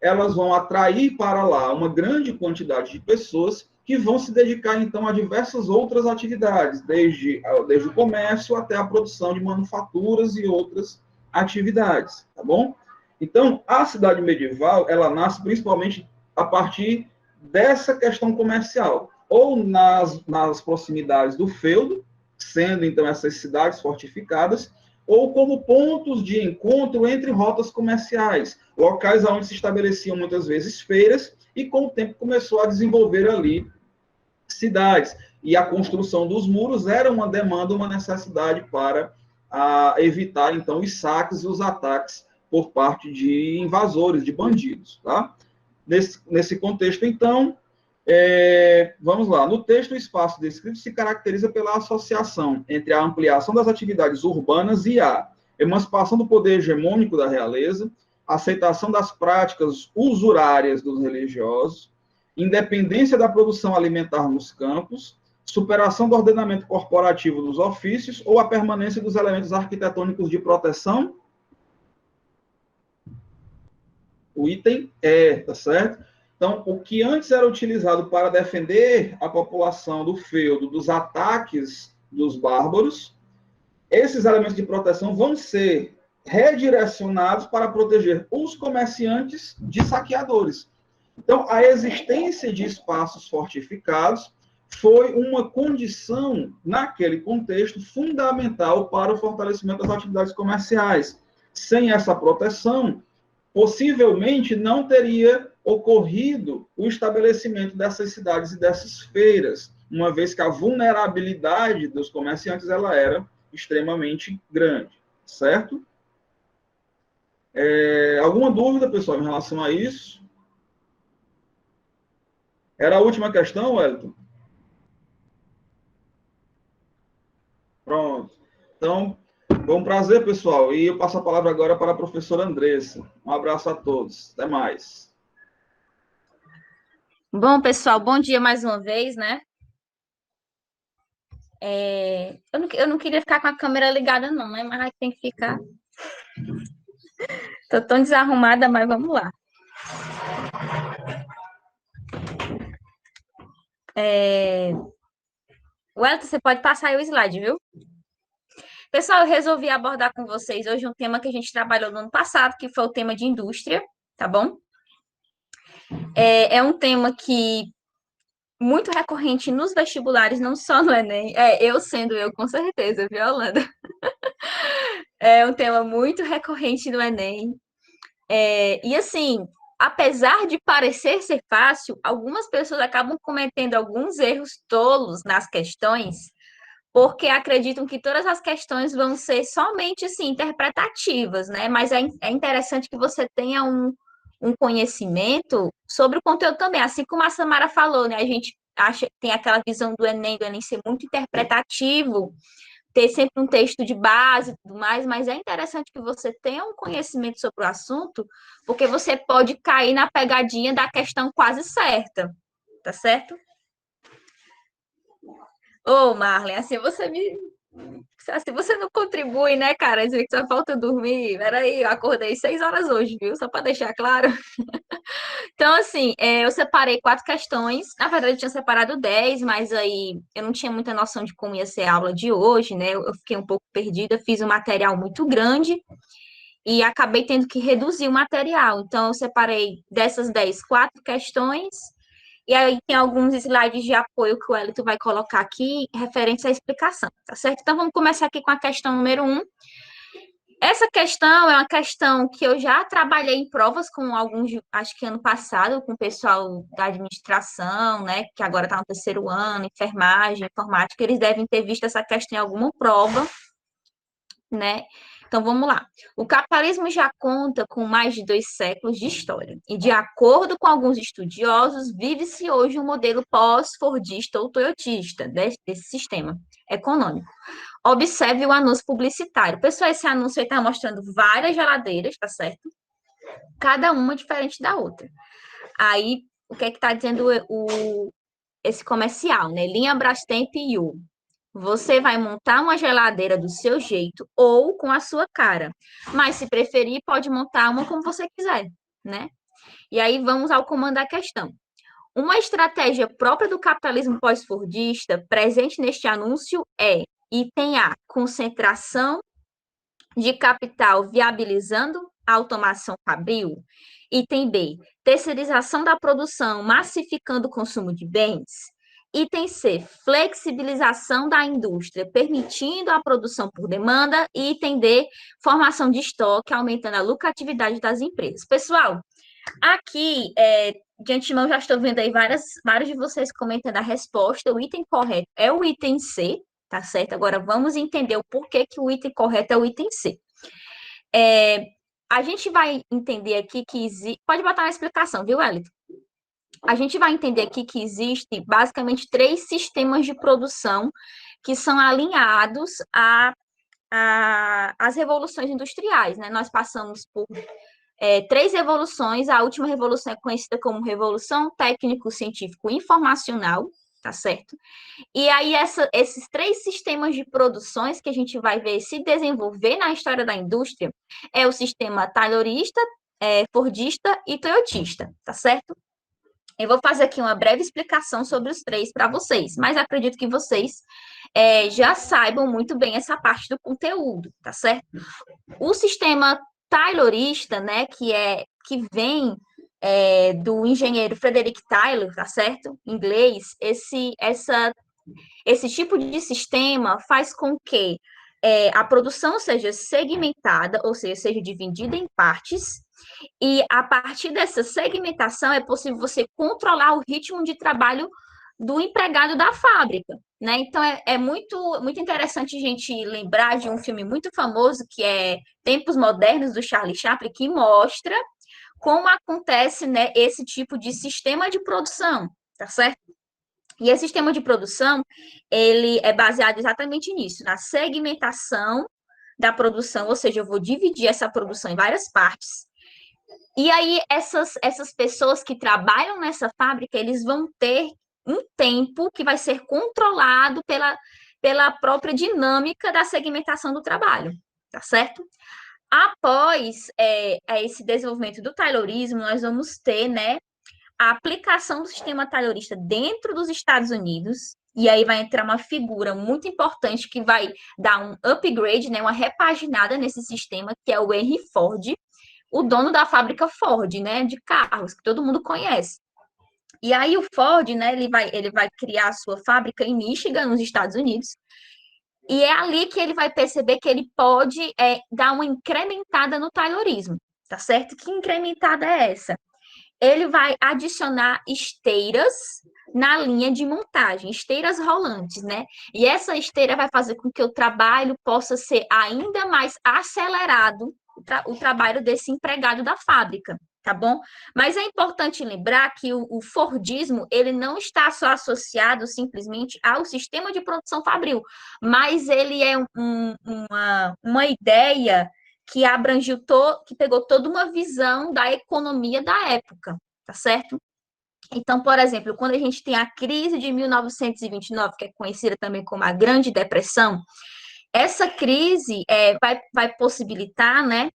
elas vão atrair para lá uma grande quantidade de pessoas que vão se dedicar, então, a diversas outras atividades, desde o comércio até a produção de manufaturas e outras atividades, tá bom? Então, a cidade medieval, ela nasce principalmente a partir dessa questão comercial, ou nas proximidades do feudo, sendo, então, essas cidades fortificadas, ou como pontos de encontro entre rotas comerciais, locais onde se estabeleciam muitas vezes feiras, e com o tempo começou a desenvolver ali cidades. E a construção dos muros era uma demanda, uma necessidade para evitar, então, os saques e os ataques por parte de invasores, de bandidos. Tá? Nesse contexto, então, vamos lá. No texto, o espaço descrito se caracteriza pela associação entre a ampliação das atividades urbanas e a emancipação do poder hegemônico da realeza, aceitação das práticas usurárias dos religiosos, independência da produção alimentar nos campos, superação do ordenamento corporativo dos ofícios ou a permanência dos elementos arquitetônicos de proteção. O item tá certo? Então, o que antes era utilizado para defender a população do feudo dos ataques dos bárbaros, esses elementos de proteção vão ser redirecionados para proteger os comerciantes de saqueadores. Então, a existência de espaços fortificados foi uma condição, naquele contexto, fundamental para o fortalecimento das atividades comerciais. Sem essa proteção, possivelmente não teria ocorrido o estabelecimento dessas cidades e dessas feiras, uma vez que a vulnerabilidade dos comerciantes ela era extremamente grande, certo? Alguma dúvida, pessoal, em relação a isso? Era a última questão, Wellington? Pronto. Então, foi um prazer, pessoal. E eu passo a palavra agora para a professora Andressa. Um abraço a todos. Até mais. Bom, pessoal, bom dia mais uma vez, né? Eu não queria ficar com a câmera ligada, não, né? Mas tem que ficar. Tô tão desarrumada, mas vamos lá. Wellington, você pode passar aí o slide, viu? Pessoal, eu resolvi abordar com vocês hoje um tema que a gente trabalhou no ano passado, que foi o tema de indústria, tá bom? É um tema que muito recorrente nos vestibulares, não só no Enem. Eu sendo eu, com certeza, viu, Holanda? É um tema muito recorrente no Enem. E assim, apesar de parecer ser fácil, algumas pessoas acabam cometendo alguns erros tolos nas questões, porque acreditam que todas as questões vão ser somente assim, interpretativas, né? Mas é interessante que você tenha um conhecimento sobre o conteúdo também, assim como a Samara falou, né? A gente tem aquela visão do Enem ser muito interpretativo, ter sempre um texto de base e tudo mais, mas é interessante que você tenha um conhecimento sobre o assunto, porque você pode cair na pegadinha da questão quase certa, tá certo? Ô, Marlene, assim você não contribui, né, cara? Às vezes só falta dormir. Peraí, eu acordei 6 horas hoje, viu? Só para deixar claro. Então, assim, eu separei 4 questões. Na verdade, eu tinha separado 10, mas aí eu não tinha muita noção de como ia ser a aula de hoje, né? Eu fiquei um pouco perdida, fiz um material muito grande e acabei tendo que reduzir o material. Então, eu separei dessas 10, 4 questões. E aí tem alguns slides de apoio que o Elito vai colocar aqui, referentes à explicação, tá certo? Então, vamos começar aqui com a questão número 1. Essa questão é uma questão que eu já trabalhei em provas com alguns, acho que ano passado, com o pessoal da administração, né, que agora está no terceiro ano, enfermagem, informática, eles devem ter visto essa questão em alguma prova, né? Então, vamos lá. O capitalismo já conta com mais de 2 séculos de história. E, de acordo com alguns estudiosos, vive-se hoje um modelo pós-fordista ou toyotista desse sistema econômico. Observe o anúncio publicitário. Pessoal, esse anúncio aí está mostrando várias geladeiras, tá certo? Cada uma diferente da outra. Aí, o que é que está dizendo esse comercial, né? Linha Brastemp U. Você vai montar uma geladeira do seu jeito ou com a sua cara. Mas, se preferir, pode montar uma como você quiser, né? E aí, vamos ao comando da questão. Uma estratégia própria do capitalismo pós-fordista, presente neste anúncio, item A, concentração de capital viabilizando a automação fabril. Item B, terceirização da produção, massificando o consumo de bens. Item C, flexibilização da indústria, permitindo a produção por demanda. E item D, formação de estoque, aumentando a lucratividade das empresas. Pessoal, aqui, de antemão, já estou vendo aí vários de vocês comentando a resposta. O item correto é o item C, tá certo? Agora, vamos entender o porquê que o item correto é o item C. A gente vai entender aqui que existe... Pode botar na explicação, viu, Elito? A gente vai entender aqui que existe basicamente 3 sistemas de produção que são alinhados às revoluções industriais, né? Nós passamos por 3 revoluções. A última revolução é conhecida como Revolução Técnico-Científico-Informacional, tá certo? E aí, esses 3 sistemas de produções que a gente vai ver se desenvolver na história da indústria é o sistema taylorista, fordista e toyotista, tá certo? Eu vou fazer aqui uma breve explicação sobre os 3 para vocês, mas acredito que vocês já saibam muito bem essa parte do conteúdo, tá certo? O sistema taylorista, né, que vem do engenheiro Frederick Taylor, tá certo? Em inglês, esse tipo de sistema faz com que a produção seja segmentada, ou seja dividida em partes, e a partir dessa segmentação é possível você controlar o ritmo de trabalho do empregado da fábrica, né? Então é muito, muito interessante a gente lembrar de um filme muito famoso que é Tempos Modernos, do Charlie Chaplin, que mostra como acontece, né, esse tipo de sistema de produção, tá certo? E esse sistema de produção, ele é baseado exatamente nisso, na segmentação da produção, ou seja, eu vou dividir essa produção em várias partes. E aí, essas pessoas que trabalham nessa fábrica, eles vão ter um tempo que vai ser controlado pela própria dinâmica da segmentação do trabalho, tá certo? Após esse desenvolvimento do taylorismo, nós vamos ter, né, a aplicação do sistema taylorista dentro dos Estados Unidos, e aí vai entrar uma figura muito importante que vai dar um upgrade, né, uma repaginada nesse sistema, que é o Henry Ford, o dono da fábrica Ford, né, de carros, que todo mundo conhece. E aí o Ford, né, ele vai criar a sua fábrica em Michigan, nos Estados Unidos, e é ali que ele vai perceber que ele pode dar uma incrementada no taylorismo, tá certo? Que incrementada é essa? Ele vai adicionar esteiras na linha de montagem, esteiras rolantes, né? E essa esteira vai fazer com que o trabalho possa ser ainda mais acelerado, o trabalho desse empregado da fábrica, tá bom? Mas é importante lembrar que o Fordismo, ele não está só associado simplesmente ao sistema de produção fabril, mas ele é uma ideia que abrangiu, que pegou toda uma visão da economia da época, tá certo? Então, por exemplo, quando a gente tem a crise de 1929, que é conhecida também como a Grande Depressão, essa crise vai possibilitar, né,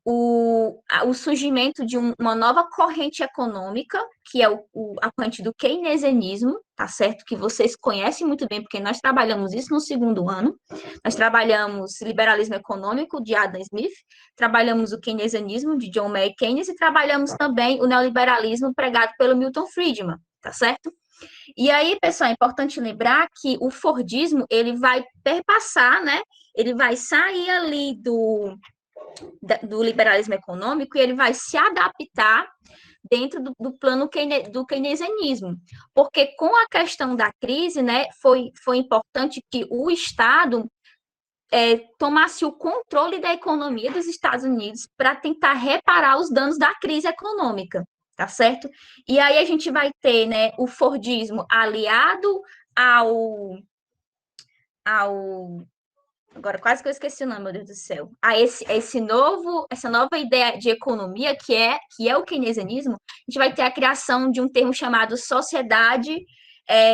o surgimento de uma nova corrente econômica, que é a corrente do keynesianismo, tá certo? Que vocês conhecem muito bem, porque nós trabalhamos isso no segundo ano. Nós trabalhamos liberalismo econômico, de Adam Smith, trabalhamos o keynesianismo, de John Maynard Keynes, e trabalhamos também o neoliberalismo pregado pelo Milton Friedman, tá certo? E aí, pessoal, é importante lembrar que o Fordismo, ele vai perpassar, né? Ele vai sair ali do liberalismo econômico e ele vai se adaptar dentro do plano do keynesianismo, porque com a questão da crise, né, foi importante que o Estado tomasse o controle da economia dos Estados Unidos para tentar reparar os danos da crise econômica, tá certo? E aí a gente vai ter, né, o Fordismo aliado ao agora quase que eu esqueci o nome, meu Deus do céu. Essa nova ideia de economia que é o keynesianismo, a gente vai ter a criação de um termo chamado sociedade,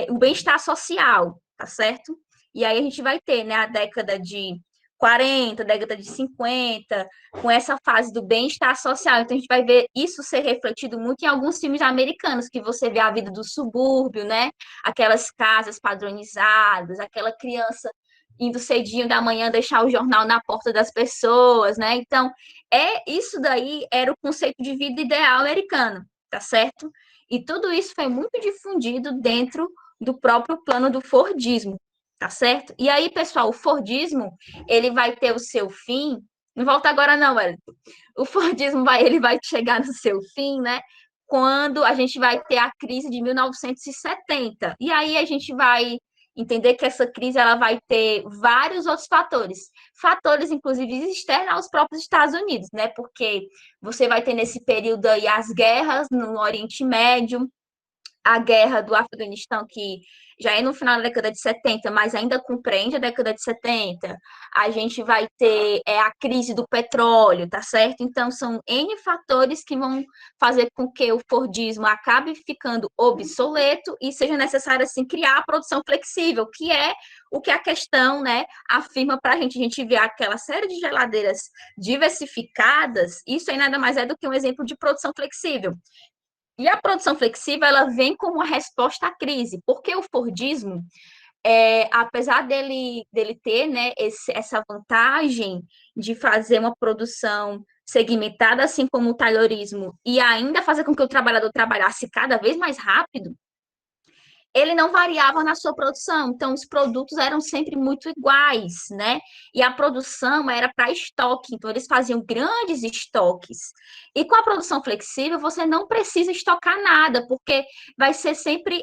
o bem-estar social, tá certo? E aí a gente vai ter, né, a década de 40, década de 50, com essa fase do bem-estar social. Então a gente vai ver isso ser refletido muito em alguns filmes americanos, que você vê a vida do subúrbio, né? Aquelas casas padronizadas, aquela criança indo cedinho da manhã deixar o jornal na porta das pessoas, né? Então, isso daí era o conceito de vida ideal americano, tá certo? E tudo isso foi muito difundido dentro do próprio plano do Fordismo, tá certo? E aí, pessoal, o Fordismo, ele vai ter o seu fim, não volta agora não, Wellington. O Fordismo ele vai chegar no seu fim, né? Quando a gente vai ter a crise de 1970. E aí a gente vai entender que essa crise ela vai ter vários outros fatores inclusive externos aos próprios Estados Unidos, né? Porque você vai ter nesse período aí as guerras no Oriente Médio, a guerra do Afeganistão, que já é no final da década de 70, mas ainda compreende a década de 70. A gente vai ter a crise do petróleo, tá certo? Então, são N fatores que vão fazer com que o Fordismo acabe ficando obsoleto e seja necessário, assim, criar a produção flexível, que é o que a questão, né, afirma para a gente. A gente vê aquela série de geladeiras diversificadas, isso aí nada mais é do que um exemplo de produção flexível. E a produção flexível, ela vem como uma resposta à crise, porque o Fordismo, apesar dele ter, né, essa vantagem de fazer uma produção segmentada, assim como o taylorismo, e ainda fazer com que o trabalhador trabalhasse cada vez mais rápido, ele não variava na sua produção, então os produtos eram sempre muito iguais, né? E a produção era para estoque, então eles faziam grandes estoques. E com a produção flexível, você não precisa estocar nada, porque vai ser sempre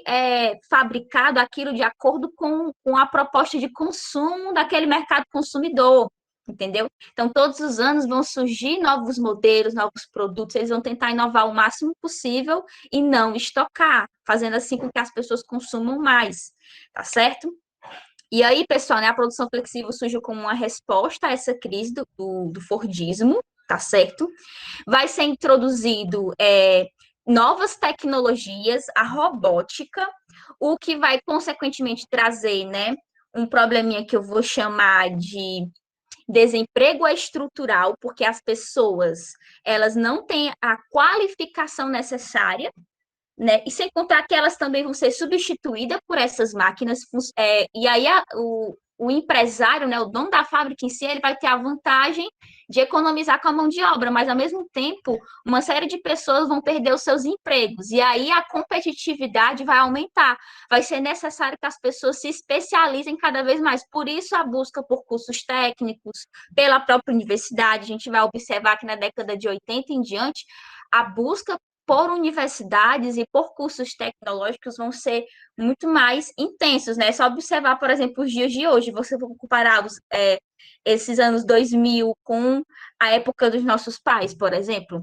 fabricado aquilo de acordo com a proposta de consumo daquele mercado consumidor. Entendeu? Então, todos os anos vão surgir novos modelos, novos produtos, eles vão tentar inovar o máximo possível e não estocar, fazendo assim com que as pessoas consumam mais, tá certo? E aí, pessoal, né, a produção flexível surgiu como uma resposta a essa crise do Fordismo, tá certo? Vai ser introduzido novas tecnologias, a robótica, o que vai, consequentemente, trazer, né, um probleminha que eu vou chamar de Desemprego é estrutural, porque as pessoas, elas não têm a qualificação necessária, né? E sem contar que elas também vão ser substituídas por essas máquinas, e aí o empresário, né, o dono da fábrica em si, ele vai ter a vantagem de economizar com a mão de obra, mas ao mesmo tempo, uma série de pessoas vão perder os seus empregos, e aí a competitividade vai aumentar. Vai ser necessário que as pessoas se especializem cada vez mais. Por isso, a busca por cursos técnicos, pela própria universidade, a gente vai observar que na década de 80 em diante, a busca por universidades e por cursos tecnológicos vão ser muito mais intensos, né? É só observar, por exemplo, os dias de hoje, você for comparar esses anos 2000 com a época dos nossos pais, por exemplo.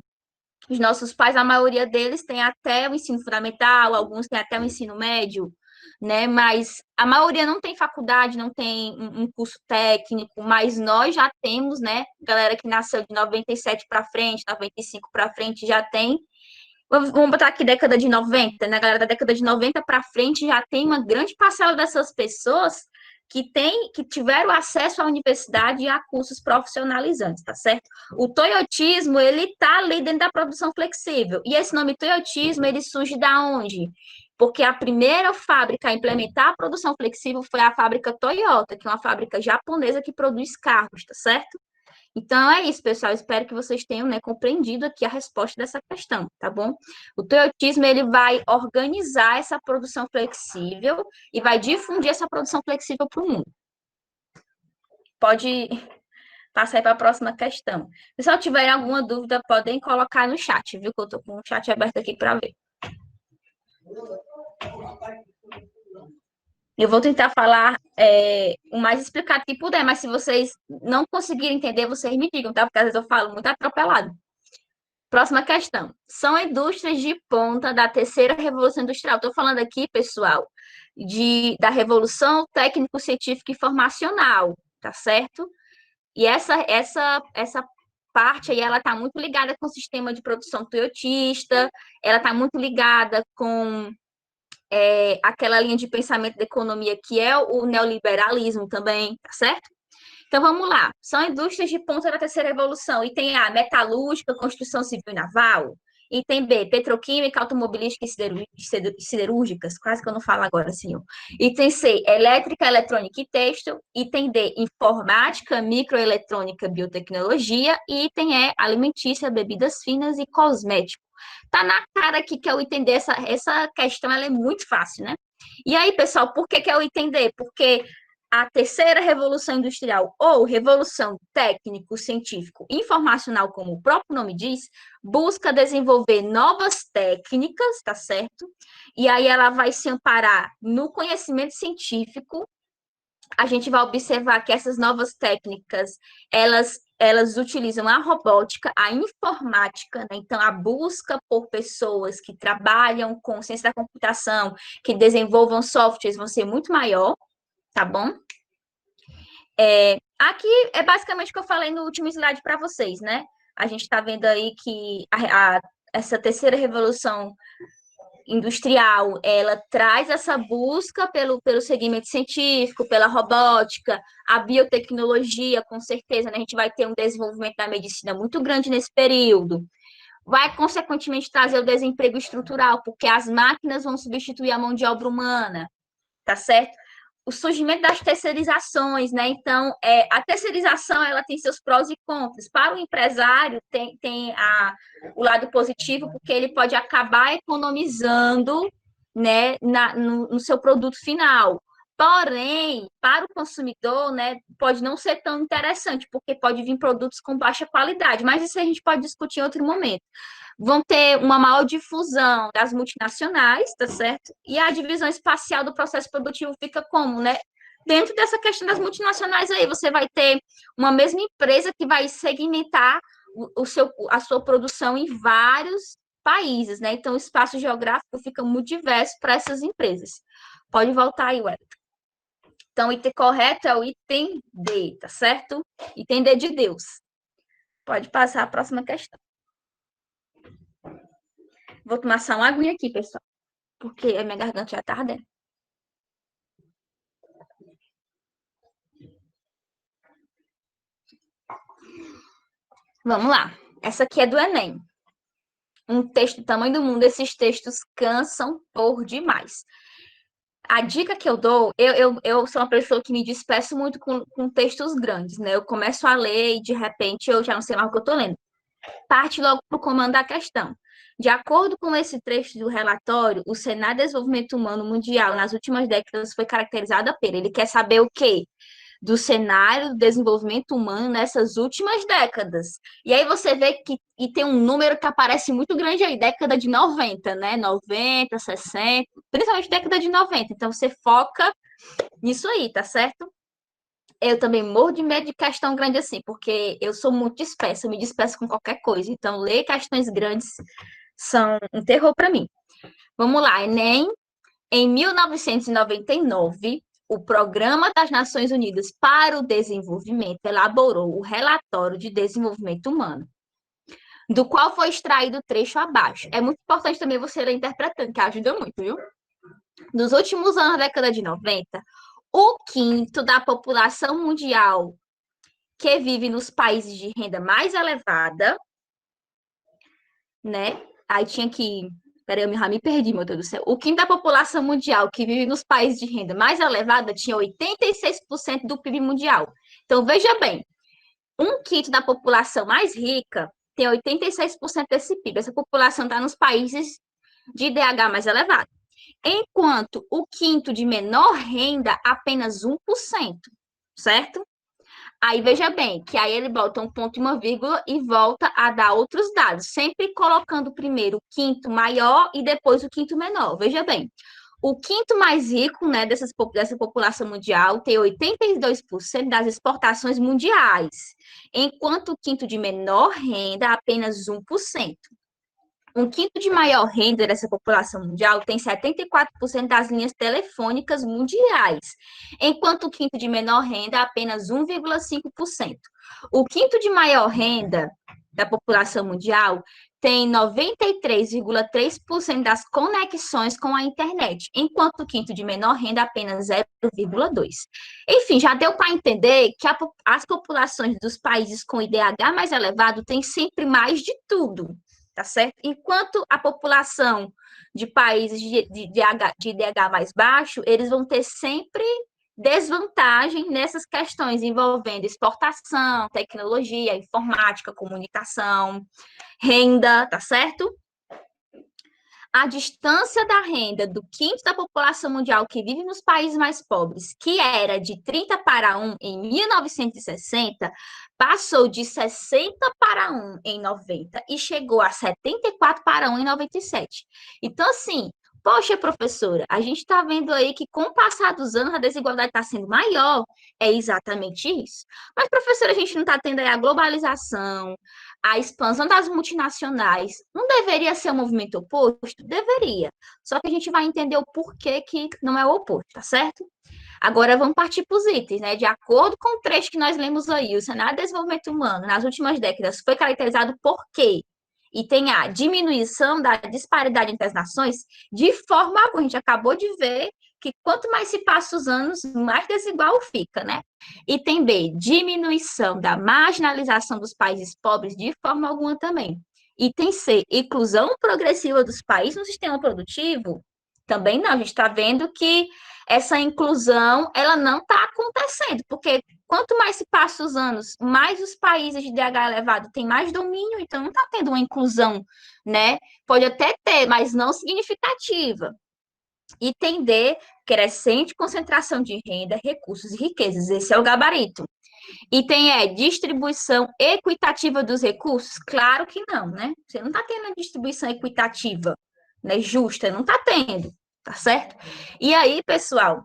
Os nossos pais, a maioria deles tem até o ensino fundamental, alguns têm até o ensino médio, né? Mas a maioria não tem faculdade, não tem um curso técnico, mas nós já temos, né? Galera que nasceu de 97 para frente, 95 para frente já tem. Vamos botar aqui década de 90, né? Galera da década de 90 para frente já tem uma grande parcela dessas pessoas que tiveram acesso à universidade e a cursos profissionalizantes, tá certo? O toyotismo, ele tá ali dentro da produção flexível. E esse nome toyotismo, ele surge da onde? Porque a primeira fábrica a implementar a produção flexível foi a fábrica Toyota, que é uma fábrica japonesa que produz carros, tá certo? Então, é isso, pessoal. Espero que vocês tenham, né, compreendido aqui a resposta dessa questão, tá bom? O toyotismo, ele vai organizar essa produção flexível e vai difundir essa produção flexível para o mundo. Pode passar aí para a próxima questão. Se pessoal tiver alguma dúvida, podem colocar no chat, viu? Que eu estou com o chat aberto aqui para ver. Eu vou tentar falar o mais explicado que puder, mas se vocês não conseguirem entender, vocês me digam, tá? Porque às vezes eu falo muito atropelado. Próxima questão. São indústrias de ponta da terceira revolução industrial. Estou falando aqui, pessoal, da revolução técnico-científica e informacional, tá certo? E essa parte aí, ela está muito ligada com o sistema de produção toyotista, ela está muito ligada com aquela linha de pensamento da economia que é o neoliberalismo também, tá certo? Então, vamos lá. São indústrias de ponta da terceira revolução. Item A, metalúrgica, construção civil e naval. Item B, petroquímica, automobilística e siderúrgicas. Quase que eu não falo agora, senhor. Item C, elétrica, eletrônica e têxtil. Item D, informática, microeletrônica, biotecnologia. E item E, alimentícia, bebidas finas e cosmético. Tá na cara aqui que eu entender essa questão, ela é muito fácil, né? E aí, pessoal, por que eu entender? Porque a terceira revolução industrial, ou revolução técnico-científico informacional, como o próprio nome diz, busca desenvolver novas técnicas, tá certo? E aí ela vai se amparar no conhecimento científico. A gente vai observar que essas novas técnicas, elas utilizam a robótica, a informática, né? Então, a busca por pessoas que trabalham com ciência da computação, que desenvolvam softwares, vão ser muito maior, tá bom? Aqui é basicamente o que eu falei no último slide para vocês, né? A gente está vendo aí que essa terceira revolução industrial, ela traz essa busca pelo segmento científico, pela robótica, a biotecnologia, com certeza, né? A gente vai ter um desenvolvimento da medicina muito grande nesse período. Vai, consequentemente, trazer o desemprego estrutural, porque as máquinas vão substituir a mão de obra humana, tá certo? O surgimento das terceirizações, né? Então, a terceirização, ela tem seus prós e contras. Para o empresário, tem o lado positivo, porque ele pode acabar economizando, né, no seu produto final. Porém, para o consumidor, né, pode não ser tão interessante, porque pode vir produtos com baixa qualidade, mas isso a gente pode discutir em outro momento. Vão ter uma maior difusão das multinacionais, tá certo? E a divisão espacial do processo produtivo fica como, né? Dentro dessa questão das multinacionais aí, você vai ter uma mesma empresa que vai segmentar a sua produção em vários países, né? Então, o espaço geográfico fica muito diverso para essas empresas. Pode voltar aí, Wellington. Então, o item correto é o item D, tá certo? Item D de Deus. Pode passar a próxima questão. Vou tomar só uma aguinha aqui, pessoal, porque a minha garganta já tá ardendo. Vamos lá. Essa aqui é do Enem. Um texto do tamanho do mundo, esses textos cansam por demais. A dica que eu dou, eu sou uma pessoa que me disperso muito com textos grandes, né? Eu começo a ler e, de repente, eu já não sei mais o que eu estou lendo. Parte logo para o comando da questão. De acordo com esse trecho do relatório, o cenário de desenvolvimento humano mundial nas últimas décadas foi caracterizado por ele quer saber o quê? Do cenário do desenvolvimento humano nessas últimas décadas. E aí você vê que e tem um número que aparece muito grande aí, década de 90, né? 90, 60, principalmente década de 90. Então você foca nisso aí, tá certo? Eu também morro de medo de questão grande assim, porque eu sou muito dispersa, eu me disperso com qualquer coisa. Então, ler questões grandes são um terror para mim. Vamos lá, Enem. Em 1999, o Programa das Nações Unidas para o Desenvolvimento elaborou o Relatório de Desenvolvimento Humano, do qual foi extraído o trecho abaixo. É muito importante também você ler interpretando, que ajuda muito, viu? Nos últimos anos da década de 90, o quinto da população mundial que vive nos países de renda mais elevada, né? Aí tinha que... Peraí, eu já me perdi, meu Deus do céu. O quinto da população mundial que vive nos países de renda mais elevada tinha 86% do PIB mundial. Então, veja bem, um quinto da população mais rica tem 86% desse PIB. Essa população está nos países de IDH mais elevado. Enquanto o quinto de menor renda, apenas 1%, certo? Aí, veja bem, que aí ele bota um ponto e uma vírgula e volta a dar outros dados, sempre colocando primeiro o quinto maior e depois o quinto menor. Veja bem, o quinto mais rico, né, dessa população mundial tem 82% das exportações mundiais, enquanto o quinto de menor renda, apenas 1%. Um quinto de maior renda dessa população mundial tem 74% das linhas telefônicas mundiais, enquanto o quinto de menor renda apenas 1,5%. O quinto de maior renda da população mundial tem 93,3% das conexões com a internet, enquanto o quinto de menor renda apenas 0,2%. Enfim, já deu para entender que as populações dos países com IDH mais elevado têm sempre mais de tudo. Tá certo? Enquanto a população de países de IDH mais baixo, eles vão ter sempre desvantagem nessas questões envolvendo exportação, tecnologia, informática, comunicação, renda, tá certo? A distância da renda do quinto da população mundial que vive nos países mais pobres, que era de 30 para 1 em 1960, passou de 60 para 1 em 90 e chegou a 74 para 1 em 97. Então, assim, poxa, professora, a gente está vendo aí que com o passar dos anos a desigualdade está sendo maior. É exatamente isso. Mas, professora, a gente não está tendo aí a globalização, a expansão das multinacionais. Não deveria ser um movimento oposto? Deveria. Só que a gente vai entender o porquê que não é o oposto, tá certo? Agora vamos partir para os itens, né? De acordo com o trecho que nós lemos aí, o cenário de desenvolvimento humano nas últimas décadas foi caracterizado por quê? E tem a diminuição da disparidade entre as nações de forma alguma. A gente acabou de ver que quanto mais se passa os anos, mais desigual fica, né? E tem B, diminuição da marginalização dos países pobres de forma alguma também. E tem C, inclusão progressiva dos países no sistema produtivo. Também não, a gente está vendo que essa inclusão, ela não está acontecendo, porque quanto mais se passa os anos, mais os países de DH elevado têm mais domínio, então não está tendo uma inclusão, né? Pode até ter, mas não significativa. E tem D, crescente concentração de renda, recursos e riquezas. Esse é o gabarito. E tem E, distribuição equitativa dos recursos? Claro que não, né? Você não está tendo a distribuição equitativa, né? Justa, não está tendo, tá certo? E aí, pessoal,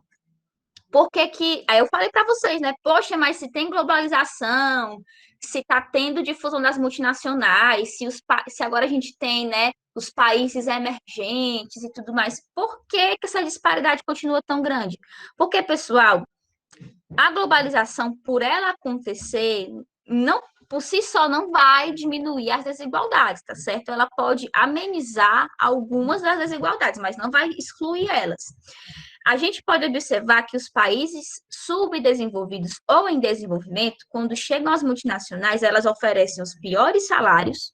por que que... Aí eu falei para vocês, né? Poxa, mas se tem globalização, se está tendo difusão das multinacionais, se agora a gente tem, né, os países emergentes e tudo mais, por que que essa disparidade continua tão grande? Porque, pessoal, a globalização, por ela acontecer, não, por si só não vai diminuir as desigualdades, tá certo? Ela pode amenizar algumas das desigualdades, mas não vai excluir elas. A gente pode observar que os países subdesenvolvidos ou em desenvolvimento, quando chegam às multinacionais, elas oferecem os piores salários,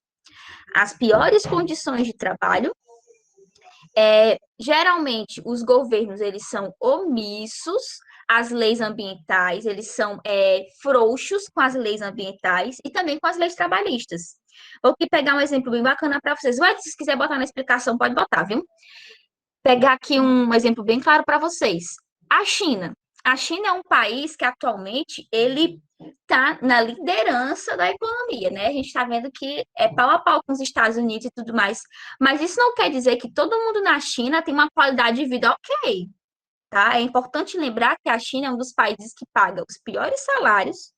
as piores condições de trabalho. Geralmente, os governos, eles são omissos às leis ambientais, eles são frouxos com as leis ambientais e também com as leis trabalhistas. Vou aqui pegar um exemplo bem bacana para vocês. Se quiser botar na explicação, pode botar, viu? Pegar aqui um exemplo bem claro para vocês. A China. A China é um país que atualmente ele está na liderança da economia, né? A gente está vendo que é pau a pau com os Estados Unidos e tudo mais. Mas isso não quer dizer que todo mundo na China tem uma qualidade de vida ok, tá? É importante lembrar que a China é um dos países que paga os piores salários.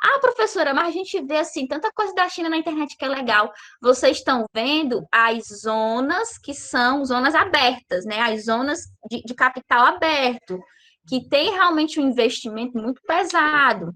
Ah, professora, mas a gente vê assim tanta coisa da China na internet que é legal. Vocês estão vendo as zonas que são zonas abertas, né? As zonas de capital aberto, que tem realmente um investimento muito pesado.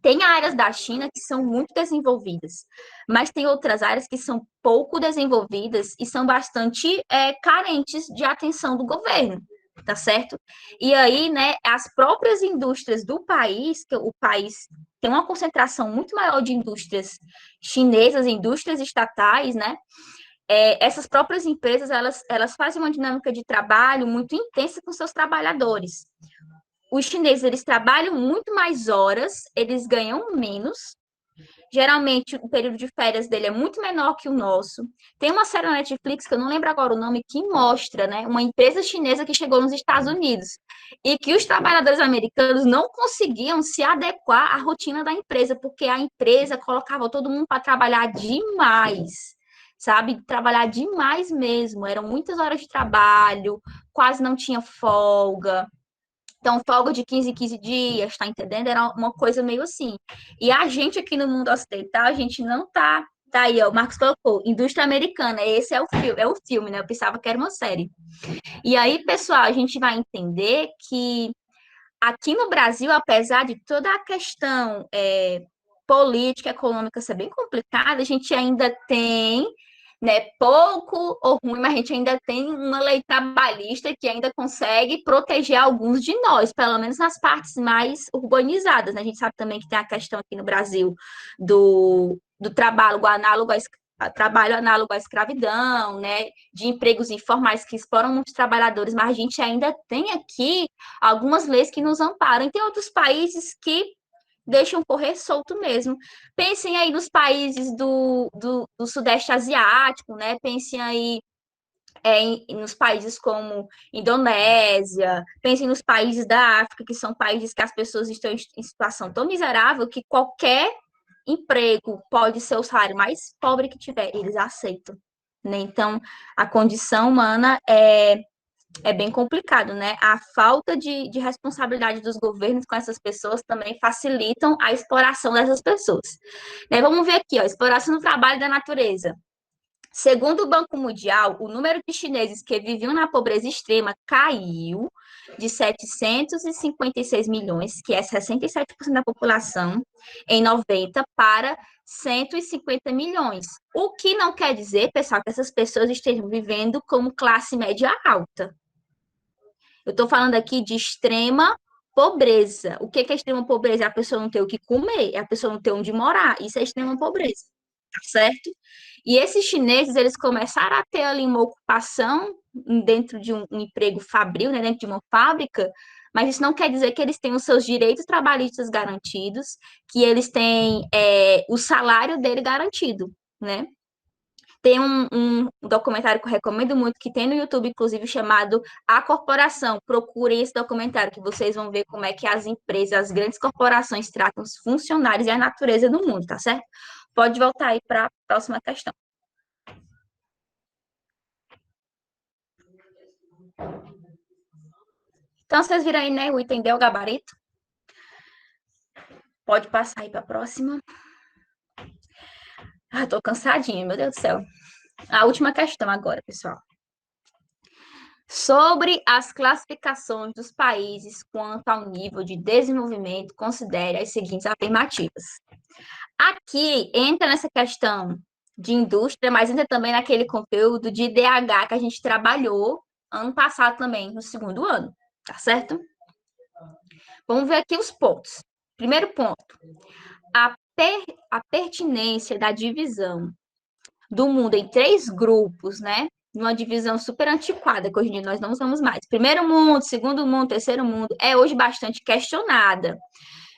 Tem áreas da China que são muito desenvolvidas, mas tem outras áreas que são pouco desenvolvidas e são bastante carentes de atenção do governo, tá certo? E aí, né, as próprias indústrias do país, que o país tem uma concentração muito maior de indústrias chinesas, indústrias estatais, né? Essas próprias empresas, elas fazem uma dinâmica de trabalho muito intensa com seus trabalhadores. Os chineses, eles trabalham muito mais horas, eles ganham menos. Geralmente, o período de férias dele é muito menor que o nosso. Tem uma série na Netflix, que eu não lembro agora o nome, que mostra, né, uma empresa chinesa que chegou nos Estados Unidos e que os trabalhadores americanos não conseguiam se adequar à rotina da empresa, porque a empresa colocava todo mundo para trabalhar demais, sabe? Trabalhar demais mesmo. Eram muitas horas de trabalho, quase não tinha folga. Então, folga de 15 em 15 dias, tá entendendo? Era uma coisa meio assim. E a gente aqui no mundo ocidental, a gente não tá. Tá aí, ó, o Marcos colocou, indústria americana, esse é o filme, né? Eu pensava que era uma série. E aí, pessoal, a gente vai entender que aqui no Brasil, apesar de toda a questão política, econômica ser bem complicada, a gente ainda tem, né, pouco ou ruim, mas a gente ainda tem uma lei trabalhista que ainda consegue proteger alguns de nós, pelo menos nas partes mais urbanizadas, né? A gente sabe também que tem a questão aqui no Brasil do trabalho análogo à escravidão, né, de empregos informais que exploram muitos trabalhadores, mas a gente ainda tem aqui algumas leis que nos amparam. E tem outros países que deixam correr solto mesmo. Pensem aí nos países do Sudeste Asiático, né? Pensem aí nos países como Indonésia, pensem nos países da África, que são países que as pessoas estão em situação tão miserável que qualquer emprego pode ser o salário mais pobre que tiver, eles aceitam, né? Então, a condição humana é bem complicado, né? A falta de responsabilidade dos governos com essas pessoas também facilitam a exploração dessas pessoas. Né? Vamos ver aqui, ó, exploração do trabalho da natureza. Segundo o Banco Mundial, o número de chineses que viviam na pobreza extrema caiu de 756 milhões, que é 67% da população, em 90, para 150 milhões. O que não quer dizer, pessoal, que essas pessoas estejam vivendo como classe média alta. Eu estou falando aqui de extrema pobreza. O que é extrema pobreza? É a pessoa não ter o que comer, é a pessoa não ter onde morar. Isso é extrema pobreza, tá certo? E esses chineses, eles começaram a ter ali uma ocupação dentro de um emprego fabril, né, dentro de uma fábrica, mas isso não quer dizer que eles têm os seus direitos trabalhistas garantidos, que eles têm o salário dele garantido, né? Tem um documentário que eu recomendo muito, que tem no YouTube, inclusive, chamado A Corporação. Procurem esse documentário, que vocês vão ver como é que as empresas, as grandes corporações tratam os funcionários e a natureza do mundo, tá certo? Pode voltar aí para a próxima questão. Então, vocês viram aí, né, o item D, o gabarito? Pode passar aí para a próxima. Ah, tô cansadinha, meu Deus do céu. A última questão agora, pessoal. Sobre as classificações dos países quanto ao nível de desenvolvimento, considere as seguintes afirmativas. Aqui entra nessa questão de indústria, mas entra também naquele conteúdo de IDH que a gente trabalhou ano passado também, no segundo ano, tá certo? Vamos ver aqui os pontos. Primeiro ponto, a pertinência da divisão do mundo em 3 grupos, né? Uma divisão super antiquada, que hoje em dia nós não usamos mais. Primeiro mundo, segundo mundo, terceiro mundo, é hoje bastante questionada.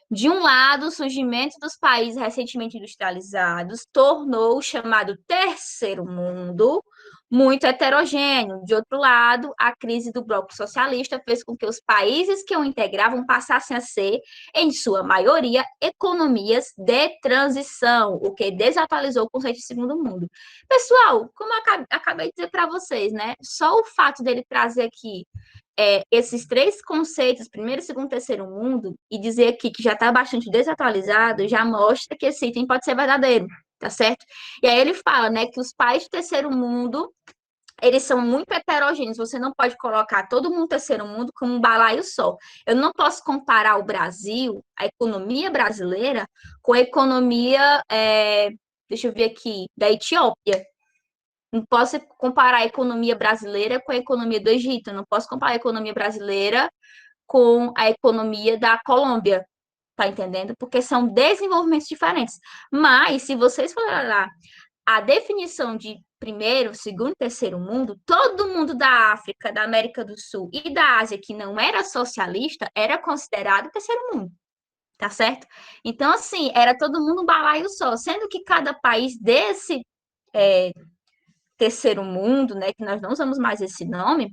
De um lado, o surgimento dos países recentemente industrializados tornou o chamado terceiro mundo muito heterogêneo. De outro lado, a crise do bloco socialista fez com que os países que o integravam passassem a ser, em sua maioria, economias de transição, o que desatualizou o conceito de segundo mundo. Pessoal, como eu acabei de dizer para vocês, né? Só o fato dele trazer aqui esses 3 conceitos, primeiro, segundo, terceiro mundo, e dizer aqui que já está bastante desatualizado, já mostra que esse item pode ser verdadeiro, tá certo? E aí ele fala, né, que os países do terceiro mundo, eles são muito heterogêneos, você não pode colocar todo mundo do terceiro mundo como um balaio só. Eu não posso comparar o Brasil, a economia brasileira, com a economia, deixa eu ver aqui, da Etiópia. Não posso comparar a economia brasileira com a economia do Egito, não posso comparar a economia brasileira com a economia da Colômbia, tá entendendo? Porque são desenvolvimentos diferentes. Mas, se vocês forem olhar a definição de primeiro, segundo, terceiro mundo, todo mundo da África, da América do Sul e da Ásia que não era socialista era considerado terceiro mundo, tá certo? Então, assim, era todo mundo um balaio só, sendo que cada país desse terceiro mundo, né, que nós não usamos mais esse nome,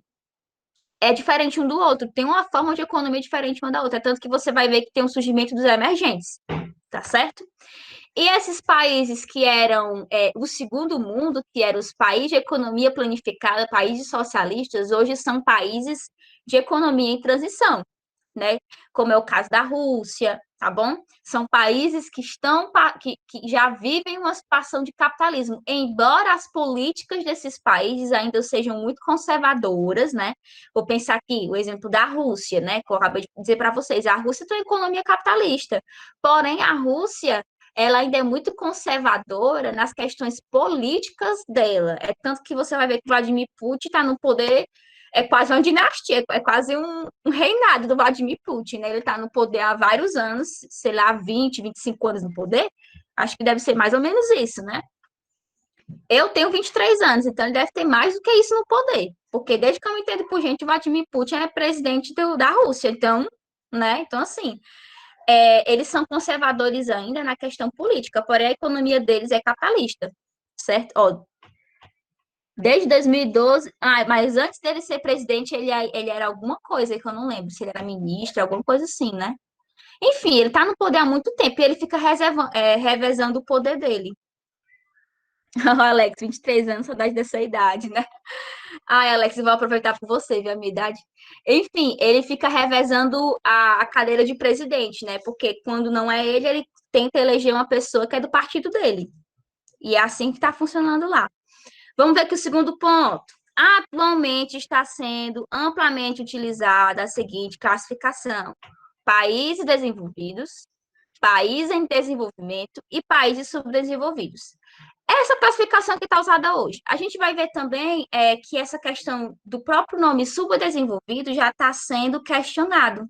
é diferente um do outro, tem uma forma de economia diferente uma da outra, tanto que você vai ver que tem um surgimento dos emergentes, tá certo? E esses países que eram o segundo mundo, que eram os países de economia planificada, países socialistas, hoje são países de economia em transição, né? Como é o caso da Rússia, tá bom? São países que já vivem uma situação de capitalismo, embora as políticas desses países ainda sejam muito conservadoras, né? Vou pensar aqui, o exemplo da Rússia, né? Que eu acabei de dizer para vocês, a Rússia tem uma economia capitalista, porém a Rússia ela ainda é muito conservadora nas questões políticas dela. É tanto que você vai ver que Vladimir Putin está no poder, é quase uma dinastia, é quase um reinado do Vladimir Putin, né? Ele está no poder há vários anos, sei lá, 20, 25 anos no poder. Acho que deve ser mais ou menos isso, né? Eu tenho 23 anos, então ele deve ter mais do que isso no poder. Porque desde que eu me entendo por gente, o Vladimir Putin é presidente da Rússia. Então, né? Então, assim, eles são conservadores ainda na questão política, porém a economia deles é capitalista, certo? Ó, desde 2012, mas antes dele ser presidente, ele era alguma coisa que eu não lembro, se ele era ministro, alguma coisa assim, né? Enfim, ele está no poder há muito tempo e ele fica revezando o poder dele. O Alex, 23 anos, saudade dessa idade, né? Ai, Alex, eu vou aproveitar por você, viu, a minha idade. Enfim, ele fica revezando a cadeira de presidente, né? Porque quando não é ele tenta eleger uma pessoa que é do partido dele. E é assim que está funcionando lá. Vamos ver aqui o segundo ponto. Atualmente está sendo amplamente utilizada a seguinte classificação: países desenvolvidos, países em desenvolvimento e países subdesenvolvidos. Essa classificação que está usada hoje. A gente vai ver também que essa questão do próprio nome subdesenvolvido já está sendo questionado,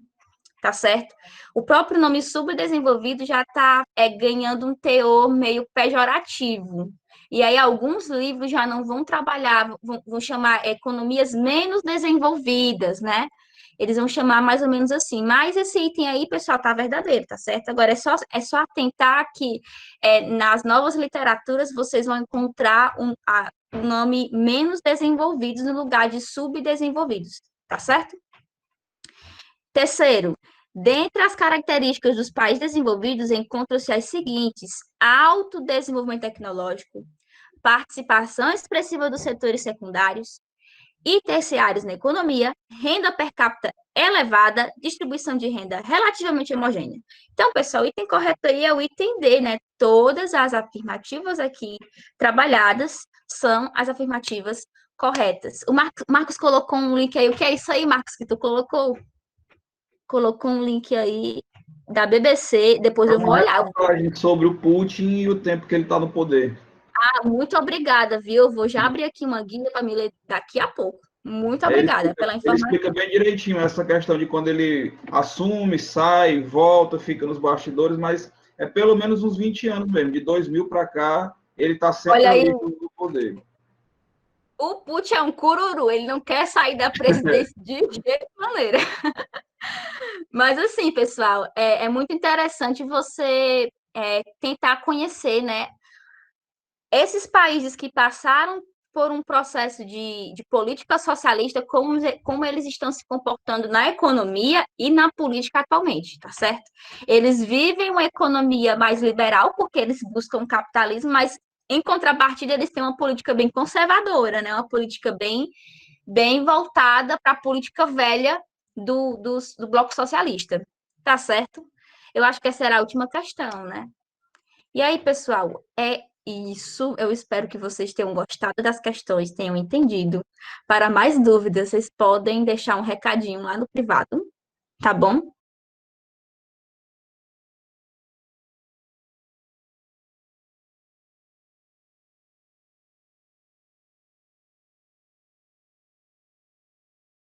tá certo? O próprio nome subdesenvolvido já está ganhando um teor meio pejorativo. E aí alguns livros já não vão trabalhar, vão chamar economias menos desenvolvidas, né? Eles vão chamar mais ou menos assim. Mas esse item aí, pessoal, tá verdadeiro, tá certo? Agora é só atentar que nas novas literaturas vocês vão encontrar o nome menos desenvolvidos no lugar de subdesenvolvidos, tá certo? Terceiro, dentre as características dos países desenvolvidos encontram-se as seguintes: alto desenvolvimento tecnológico, participação expressiva dos setores secundários e terciários na economia, renda per capita elevada, distribuição de renda relativamente homogênea. Então, pessoal, o item correto aí é o item D, né? Todas as afirmativas aqui trabalhadas são as afirmativas corretas. O Marcos colocou um link aí. O que é isso aí, Marcos, que tu colocou? Colocou um link aí da BBC, depois eu vou olhar. Sobre o Putin e o tempo que ele está no poder. Muito obrigada, viu? Eu vou já abrir aqui uma guia para me ler daqui a pouco. Muito obrigada pela Ele informação. explica bem direitinho essa questão de quando ele assume, sai, volta, fica nos bastidores, mas é pelo menos uns 20 anos mesmo, de 2000 para cá, ele está sempre Olha aí, ali no poder. o Putin é um cururu, ele não quer sair da presidência de jeito de maneira. Mas assim, pessoal, é muito interessante você tentar conhecer, né, esses países que passaram por um processo de política socialista, como eles estão se comportando na economia e na política atualmente, tá certo? Eles vivem uma economia mais liberal, porque eles buscam capitalismo, mas em contrapartida eles têm uma política bem conservadora, né? Uma política bem voltada para a política velha do Bloco Socialista, tá certo? Eu acho que essa era a última questão, né? E aí, pessoal, é isso. Eu espero que vocês tenham gostado das questões, tenham entendido. Para mais dúvidas, vocês podem deixar um recadinho lá no privado, tá bom?